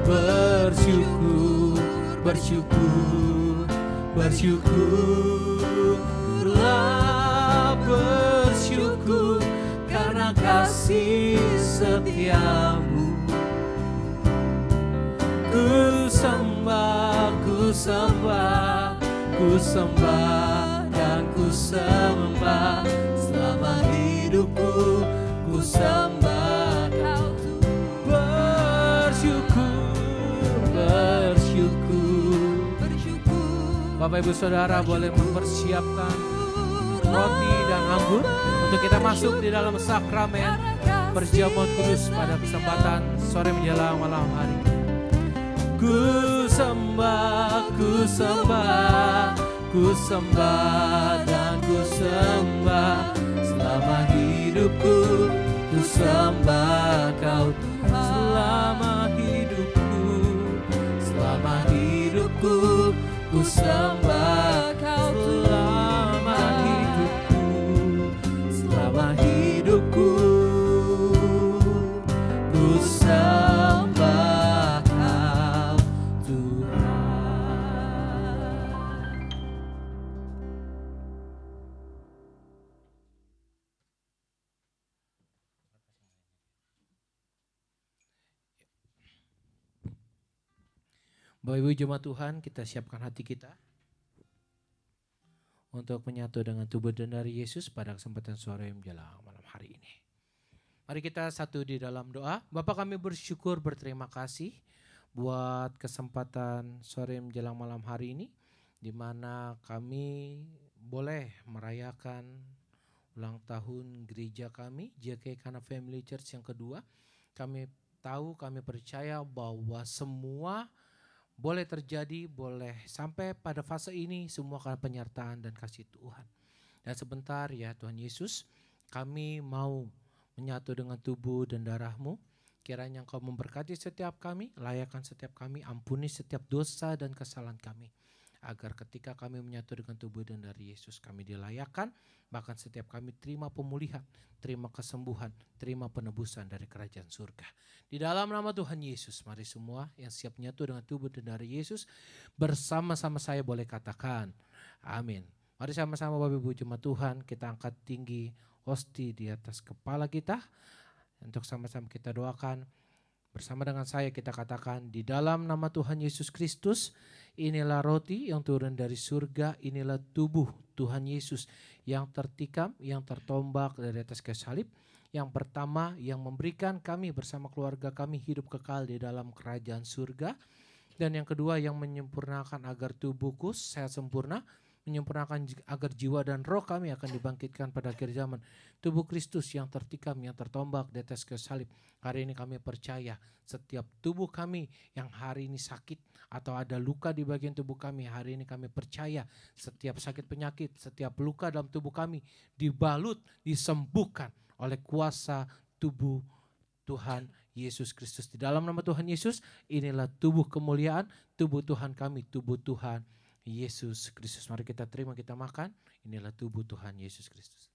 Bersyukur, bersyukur, bersyukurlah, bersyukur karena kasih setia-Mu. Ku sembah, ku sembah, ku sembah dan ku sembah selama hidupku. Ku sembah Kau Tuhan. Bersyukur, bersyukur. Bapak Ibu Saudara boleh mempersiapkan roti dan anggur untuk kita masuk di dalam sakramen perjamuan kudus pada kesempatan sore menjelang malam hari. Ku sembah, ku sembah, ku sembah dan ku sembah selama hidupku. Ku sembah Kau Tuhan selama hidupku, selama hidupku. Ku sembah Kau selama hidupku, selama hidupku. Ku sembah Kau Tuhan. Bapak Ibu jemaat Tuhan, kita siapkan hati kita untuk menyatu dengan tubuh dan dari Yesus pada kesempatan sore menjelang malam hari ini. Mari kita satu di dalam doa. Bapa, kami bersyukur, berterima kasih buat kesempatan sore menjelang malam hari ini, di mana kami boleh merayakan ulang tahun gereja kami, JKI Kana Family Church yang kedua. Kami tahu, kami percaya bahwa semua boleh terjadi, boleh sampai pada fase ini semua karena penyertaan dan kasih Tuhan. Dan sebentar ya Tuhan Yesus, kami mau menyatu dengan tubuh dan darah-Mu. Kiranya Engkau memberkati setiap kami, layakkan setiap kami, ampuni setiap dosa dan kesalahan kami. Agar ketika kami menyatu dengan tubuh dan dari Yesus, kami dilayakkan, bahkan setiap kami terima pemulihan, terima kesembuhan, terima penebusan dari kerajaan surga. Di dalam nama Tuhan Yesus, mari semua yang siap menyatu dengan tubuh dan dari Yesus, bersama-sama saya boleh katakan, amin. Mari sama-sama Bapak Ibu jemaat Tuhan, kita angkat tinggi hosti di atas kepala kita, untuk sama-sama kita doakan. Bersama dengan saya kita katakan, di dalam nama Tuhan Yesus Kristus, inilah roti yang turun dari surga, inilah tubuh Tuhan Yesus yang tertikam, yang tertombak dari atas kayu salib. Yang pertama yang memberikan kami bersama keluarga kami hidup kekal di dalam kerajaan surga. Dan yang kedua yang menyempurnakan agar tubuhku sehat sempurna, menyempurnakan agar jiwa dan roh kami akan dibangkitkan pada akhir zaman. Tubuh Kristus yang tertikam, yang tertombak di atas kayu salib. Hari ini kami percaya setiap tubuh kami yang hari ini sakit atau ada luka di bagian tubuh kami, hari ini kami percaya setiap sakit penyakit, setiap luka dalam tubuh kami dibalut, disembuhkan oleh kuasa tubuh Tuhan Yesus Kristus. Di dalam nama Tuhan Yesus, inilah tubuh kemuliaan, tubuh Tuhan kami, tubuh Tuhan Yesus Kristus. Mari kita terima, kita makan. Inilah tubuh Tuhan Yesus Kristus.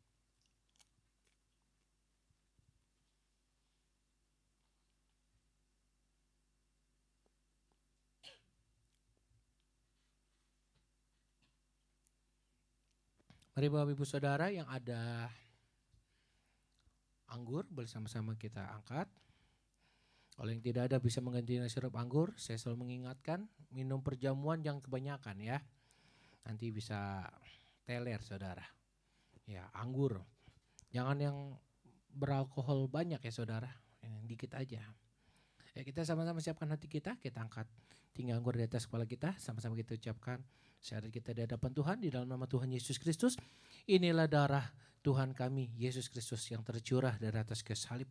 Mari Bapak Ibu Saudara yang ada anggur, boleh sama-sama kita angkat. Kalau yang tidak ada bisa mengganti sirup anggur. Saya selalu mengingatkan, minum perjamuan jangan kebanyakan ya. Nanti bisa teler saudara. Ya, anggur. Jangan yang beralkohol banyak ya saudara. Yang dikit aja. Ya, kita sama-sama siapkan hati kita angkat tinggi anggur di atas kepala kita. Sama-sama kita ucapkan syahadat kita di hadapan Tuhan di dalam nama Tuhan Yesus Kristus. Inilah darah Tuhan kami, Yesus Kristus yang tercurah dari atas kayu salib.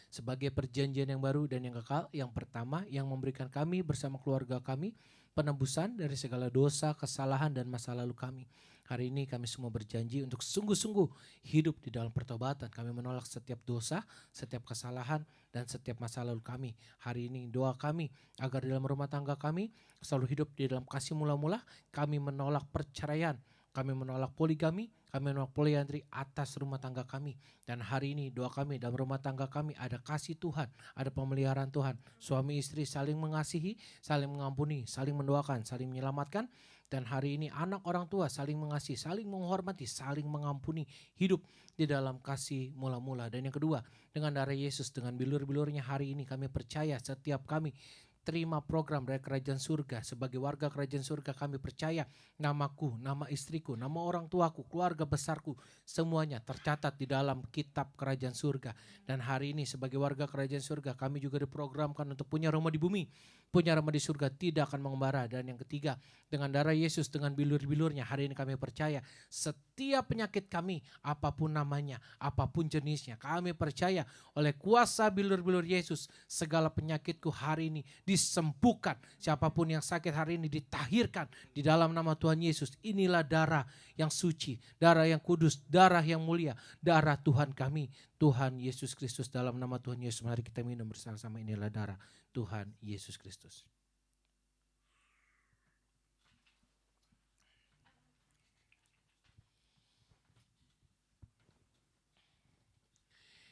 Sebagai perjanjian yang baru dan yang kekal, yang pertama yang memberikan kami bersama keluarga kami penebusan dari segala dosa, kesalahan dan masa lalu kami. Hari ini kami semua berjanji untuk sungguh-sungguh hidup di dalam pertobatan. Kami menolak setiap dosa, setiap kesalahan dan setiap masa lalu kami. Hari ini doa kami agar di dalam rumah tangga kami selalu hidup di dalam kasih mula-mula. Kami menolak perceraian, kami menolak poligami, kami menolak poliandri atas rumah tangga kami. Dan hari ini doa kami dalam rumah tangga kami ada kasih Tuhan, ada pemeliharaan Tuhan. Suami istri saling mengasihi, saling mengampuni, saling mendoakan, saling menyelamatkan. Dan hari ini anak orang tua saling mengasihi, saling menghormati, saling mengampuni, hidup di dalam kasih mula-mula. Dan yang kedua, dengan darah Yesus, dengan bilur-bilurnya hari ini kami percaya setiap kami terima program dari kerajaan surga. Sebagai warga kerajaan surga kami percaya namaku, nama istriku, nama orang tuaku, keluarga besarku, semuanya tercatat di dalam kitab kerajaan surga. Dan hari ini sebagai warga kerajaan surga kami juga diprogramkan untuk punya rumah di bumi, punya rumah di surga, tidak akan mengembara. Dan yang ketiga, dengan darah Yesus, dengan bilur-bilurnya hari ini kami percaya setiap penyakit kami, apapun namanya, apapun jenisnya, kami percaya oleh kuasa bilur-bilur Yesus segala penyakitku hari ini disembuhkan. Siapapun yang sakit hari ini ditahirkan di dalam nama Tuhan Yesus. Inilah darah yang suci, darah yang kudus, darah yang mulia, darah Tuhan kami, Tuhan Yesus Kristus. Dalam nama Tuhan Yesus mari kita minum bersama-sama. Inilah darah Tuhan Yesus Kristus.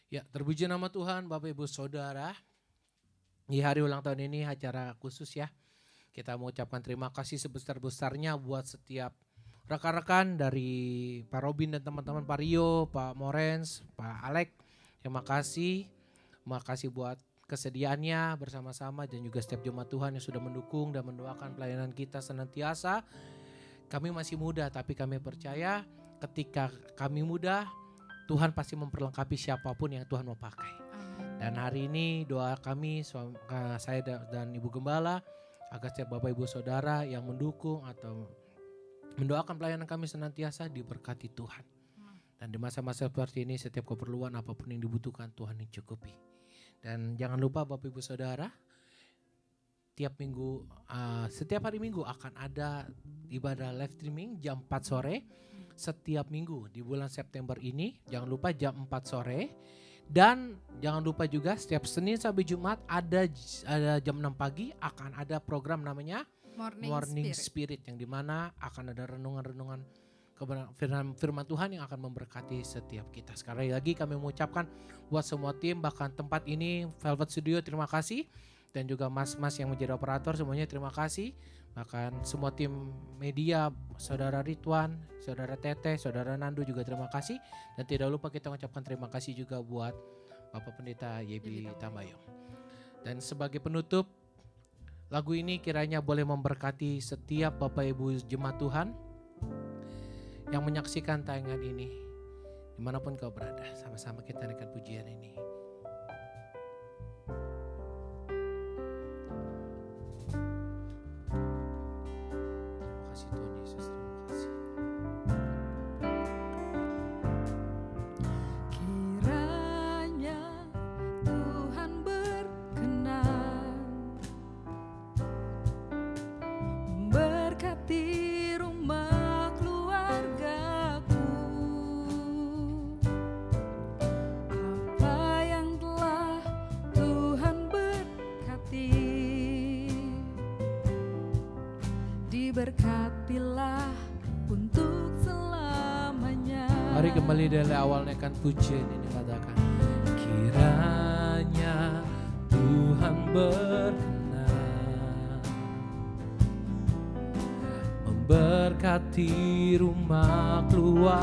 Ya, terpuji nama Tuhan Bapak Ibu Saudara. Di hari ulang tahun ini acara khusus ya. Kita mengucapkan terima kasih sebesar-besarnya buat setiap rekan-rekan dari Pak Robin dan teman-teman, Pak Rio, Pak Morens, Pak Alek. Terima kasih. Terima kasih buat kesediaannya bersama-sama dan juga setiap jemaat Tuhan yang sudah mendukung dan mendoakan pelayanan kita senantiasa. Kami masih muda tapi kami percaya ketika kami muda Tuhan pasti memperlengkapi siapapun yang Tuhan mau pakai. Dan hari ini doa kami, saya dan Ibu Gembala, agar setiap Bapak Ibu Saudara yang mendukung atau mendoakan pelayanan kami senantiasa diberkati Tuhan. Dan di masa-masa seperti ini setiap keperluan apapun yang dibutuhkan Tuhan mencukupi. Dan jangan lupa Bapak Ibu Saudara, setiap hari Minggu akan ada ibadah live streaming jam 4 sore. Setiap minggu di bulan September ini, jangan lupa jam 4 sore. Dan jangan lupa juga setiap Senin sampai Jumat ada jam 6 pagi akan ada program namanya Morning Spirit, yang dimana akan ada renungan-renungan firman Tuhan yang akan memberkati setiap kita. Sekali lagi kami mengucapkan buat semua tim, bahkan tempat ini Velvet Studio, terima kasih. Dan juga mas-mas yang menjadi operator semuanya terima kasih. Bahkan semua tim media, Saudara Ridwan, Saudara Teteh, Saudara Nandu juga terima kasih. Dan tidak lupa kita mengucapkan terima kasih juga buat Bapak Pendeta Yebi Tambayong. Dan sebagai penutup, lagu ini kiranya boleh memberkati setiap Bapak Ibu jemaat Tuhan yang menyaksikan tayangan ini. Dimanapun kau berada, sama-sama kita naikkan pujian ini. Berkatilah untuk selamanya. Mari kembali dari awal naikkan pujian ini, katakan kiranya Tuhan berkenan memberkati rumah keluargaku.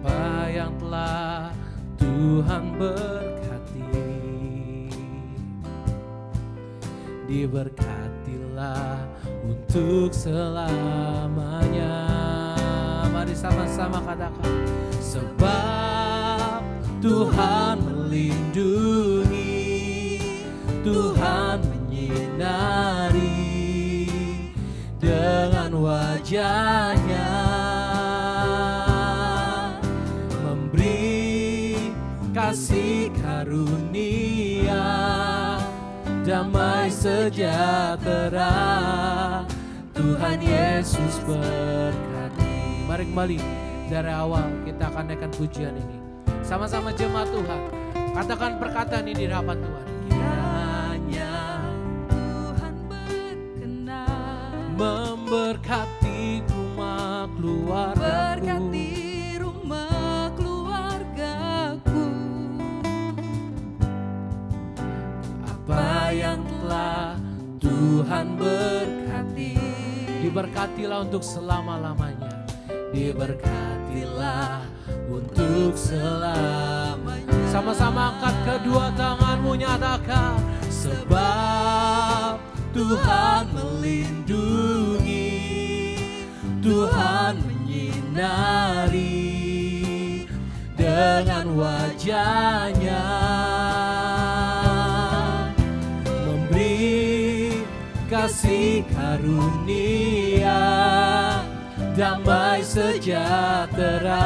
Apa yang telah Tuhan berkati, diberkatilah untuk selamanya. Mari sama-sama katakan, sebab Tuhan melindungi, Tuhan menyinari dengan wajah-Nya, memberi kasih karunia, damai sejahtera. Tuhan Yesus berkati. Mari kembali dari awal kita akan naikkan pujian ini. Sama-sama jemaat Tuhan, katakan perkataan ini di hadapan Tuhan. Kiranya Tuhan berkenan memberkati rumah keluargaku, berkati rumah keluargaku. Apa yang telah Tuhan berkati, diberkatilah untuk selama-lamanya. Diberkatilah untuk selamanya. Sama-sama angkat kedua tanganmu, nyatakan, sebab Tuhan melindungi, Tuhan menyinari dengan wajah-Nya, kasih karunia, damai sejahtera.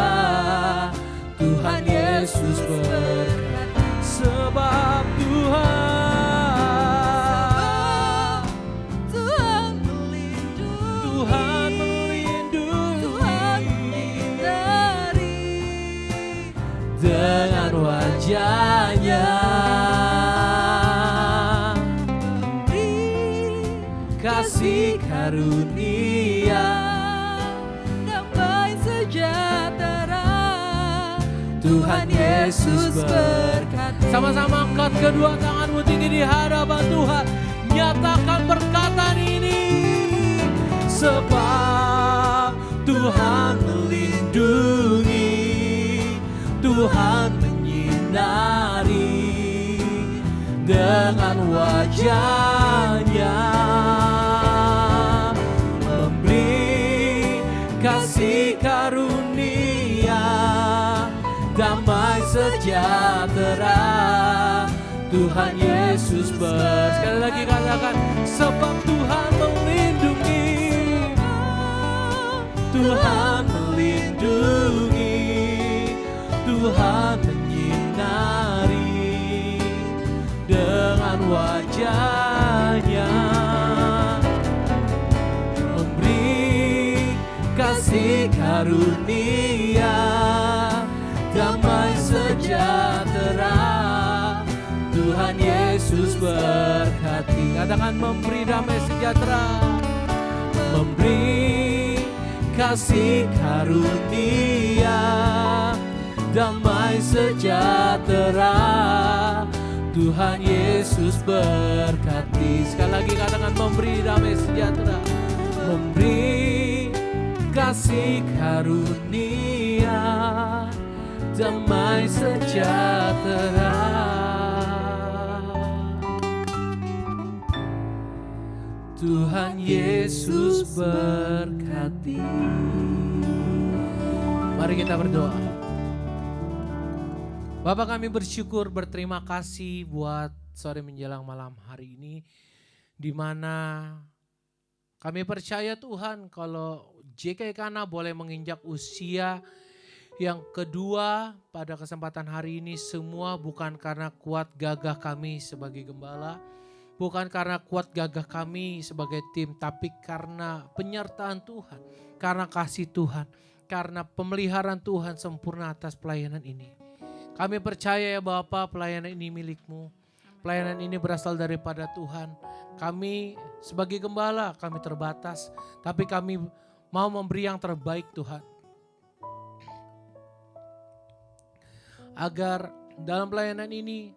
Tuhan Yesus berkati. Sebab Tuhan melindungi, Tuhan melindungi, Tuhan menyinari dengan wajah-Nya, kasih karunia, damai sejahtera. Tuhan Yesus berkati. Sama-sama angkat kedua tanganmu tinggi di hadapan Tuhan. Nyatakan perkataan ini. Sebab Tuhan melindungi, Tuhan wajahnya, memberi kasih karunia, damai sejahtera. Tuhan Yesus sekali lagi katakan, sebab Tuhan melindungi, Tuhan melindungi, Tuhan menyinari dengan wajahnya, memberi kasih karunia, damai sejahtera. Tuhan Yesus berkati. Katakan, memberi damai sejahtera, memberi kasih karunia, damai sejahtera. Tuhan Yesus berkati. Sekali lagi katakan, memberi damai sejahtera, memberi kasih karunia, damai sejahtera. Tuhan Yesus berkati. Mari kita berdoa. Bapa, kami bersyukur, berterima kasih buat sore menjelang malam hari ini, di mana kami percaya Tuhan kalau JKI Kana boleh menginjak usia yang kedua pada kesempatan hari ini, semua bukan karena kuat gagah kami sebagai gembala, bukan karena kuat gagah kami sebagai tim, tapi karena penyertaan Tuhan, karena kasih Tuhan, karena pemeliharaan Tuhan sempurna atas pelayanan ini. Kami percaya ya Bapa, pelayanan ini milik-Mu. Pelayanan ini berasal daripada Tuhan. Kami sebagai gembala, kami terbatas, tapi kami mau memberi yang terbaik Tuhan. Agar dalam pelayanan ini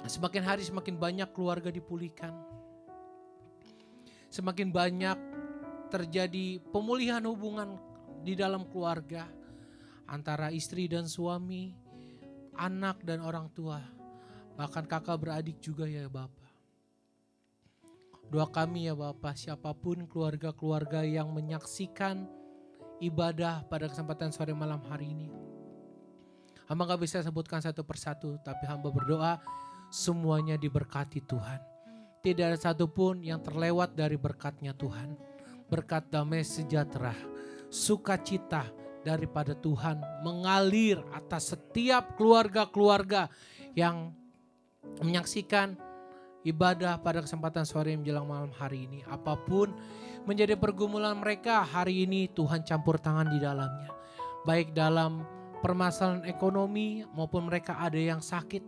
semakin hari semakin banyak keluarga dipulihkan. Semakin banyak terjadi pemulihan hubungan di dalam keluarga. Antara istri dan suami, anak dan orang tua. Bahkan kakak beradik juga ya Bapak. Doa kami ya Bapak, siapapun keluarga-keluarga yang menyaksikan ibadah pada kesempatan sore malam hari ini. Hamba gak bisa sebutkan satu persatu, tapi hamba berdoa semuanya diberkati Tuhan. Tidak ada satupun yang terlewat dari berkatnya Tuhan. Berkat damai sejahtera, sukacita daripada Tuhan mengalir atas setiap keluarga-keluarga yang menyaksikan ibadah pada kesempatan sore menjelang malam hari ini. Apapun menjadi pergumulan mereka hari ini, Tuhan campur tangan di dalamnya. Baik dalam permasalahan ekonomi maupun mereka ada yang sakit.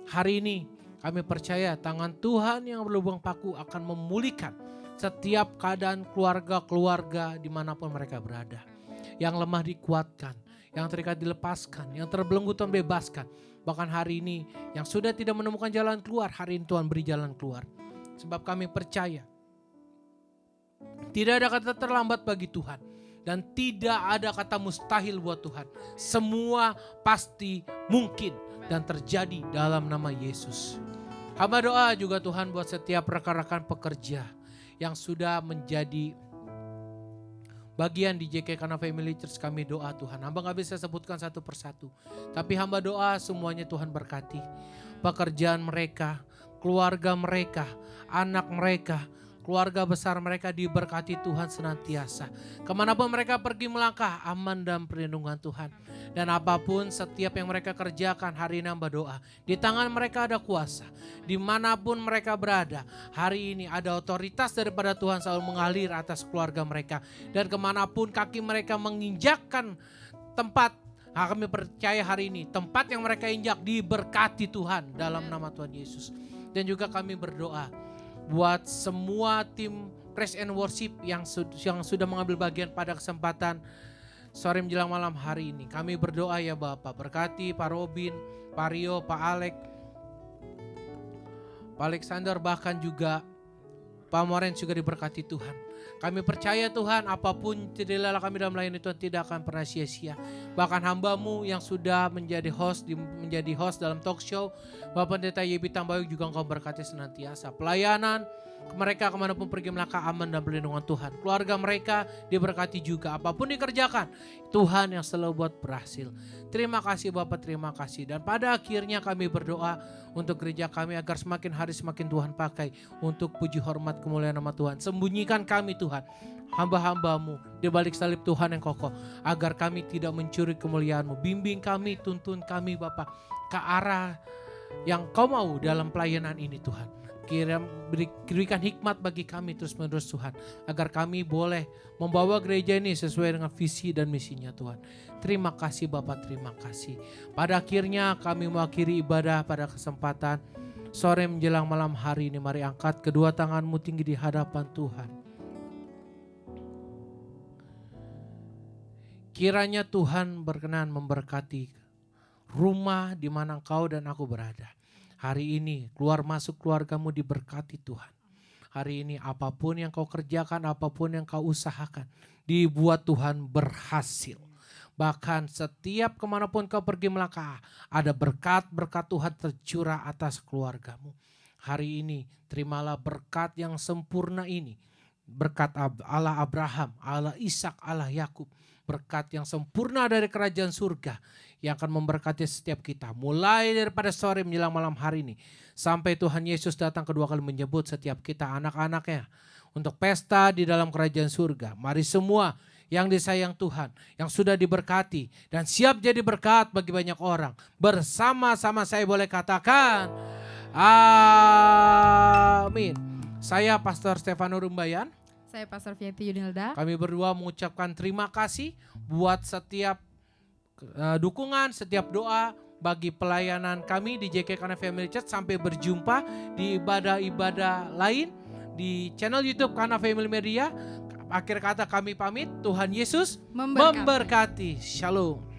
Hari ini kami percaya tangan Tuhan yang berlubang paku akan memulihkan setiap keadaan keluarga-keluarga dimanapun mereka berada. Yang lemah dikuatkan, yang terikat dilepaskan, yang terbelenggu Tuhan bebaskan. Bahkan hari ini yang sudah tidak menemukan jalan keluar, hari ini Tuhan beri jalan keluar. Sebab kami percaya tidak ada kata terlambat bagi Tuhan. Dan tidak ada kata mustahil buat Tuhan. Semua pasti mungkin dan terjadi dalam nama Yesus. Hamba doa juga Tuhan buat setiap rekan-rekan pekerja yang sudah menjadi bagian di JKI Kana Family Church. Kami doa Tuhan, hamba gak bisa sebutkan satu persatu, tapi hamba doa semuanya Tuhan berkati. Pekerjaan mereka, keluarga mereka, anak mereka, keluarga besar mereka diberkati Tuhan senantiasa. Kemanapun mereka pergi melangkah, aman dan perlindungan Tuhan. Dan apapun setiap yang mereka kerjakan hari ini hamba doa, di tangan mereka ada kuasa. Dimanapun mereka berada, hari ini ada otoritas daripada Tuhan selalu mengalir atas keluarga mereka. Dan kemanapun kaki mereka menginjakkan tempat, kami percaya hari ini tempat yang mereka injak diberkati Tuhan dalam nama Tuhan Yesus. Dan juga kami berdoa buat semua tim Praise and Worship yang sudah mengambil bagian pada kesempatan sore menjelang malam hari ini. Kami berdoa ya Bapak, berkati Pak Robin, Pak Rio, Pak Alek, Pak Alexander, bahkan juga Pak Moren juga diberkati Tuhan. Kami percaya Tuhan, apapun cedera kami dalam melayani Tuhan tidak akan pernah sia-sia. Bahkan hamba-Mu yang sudah menjadi host dalam talk show, Bapak Pendeta Yebi Tambayong juga Engkau berkati senantiasa. Pelayanan mereka kemanapun pergi melangkah aman dan perlindungan Tuhan. Keluarga mereka diberkati juga. Apapun dikerjakan, Tuhan yang selalu buat berhasil. Terima kasih Bapak, terima kasih. Dan pada akhirnya kami berdoa untuk gereja kami agar semakin hari semakin Tuhan pakai untuk puji hormat kemuliaan nama Tuhan. Sembunyikan kami Tuhan, hamba-hamba-Mu di balik salib Tuhan yang kokoh, agar kami tidak mencuri kemuliaan-Mu. Bimbing kami, tuntun kami Bapak ke arah yang Kau mau dalam pelayanan ini Tuhan. Berikan hikmat bagi kami terus menerus Tuhan, agar kami boleh membawa gereja ini sesuai dengan visi dan misinya Tuhan. Terima kasih Bapak, terima kasih. Pada akhirnya kami mengakhiri ibadah pada kesempatan sore menjelang malam hari ini. Mari angkat kedua tanganmu tinggi di hadapan Tuhan. Kiranya Tuhan berkenan memberkati rumah di mana engkau dan aku berada. Hari ini keluar masuk keluargamu diberkati Tuhan. Hari ini apapun yang kau kerjakan, apapun yang kau usahakan, dibuat Tuhan berhasil. Bahkan setiap kemanapun kau pergi melangkah, ada berkat-berkat Tuhan tercurah atas keluargamu. Hari ini terimalah berkat yang sempurna ini. Berkat Allah Abraham, Allah Ishak, Allah Yakub. Berkat yang sempurna dari kerajaan surga yang akan memberkati setiap kita. Mulai daripada sore menjelang malam hari ini. Sampai Tuhan Yesus datang kedua kali menyebut setiap kita anak-anaknya. Untuk pesta di dalam kerajaan surga. Mari semua yang disayang Tuhan. Yang sudah diberkati. Dan siap jadi berkat bagi banyak orang. Bersama-sama saya boleh katakan. Amin. Saya Pastor Stefano Rumbayan. Saya Pastor Vianti Yunilda. Kami berdua mengucapkan terima kasih buat setiap dukungan, setiap doa bagi pelayanan kami di JKI Kana Family Church. Sampai berjumpa di ibadah-ibadah lain di channel YouTube Kana Family Media. Akhir kata kami pamit. Tuhan Yesus memberkati. Shalom.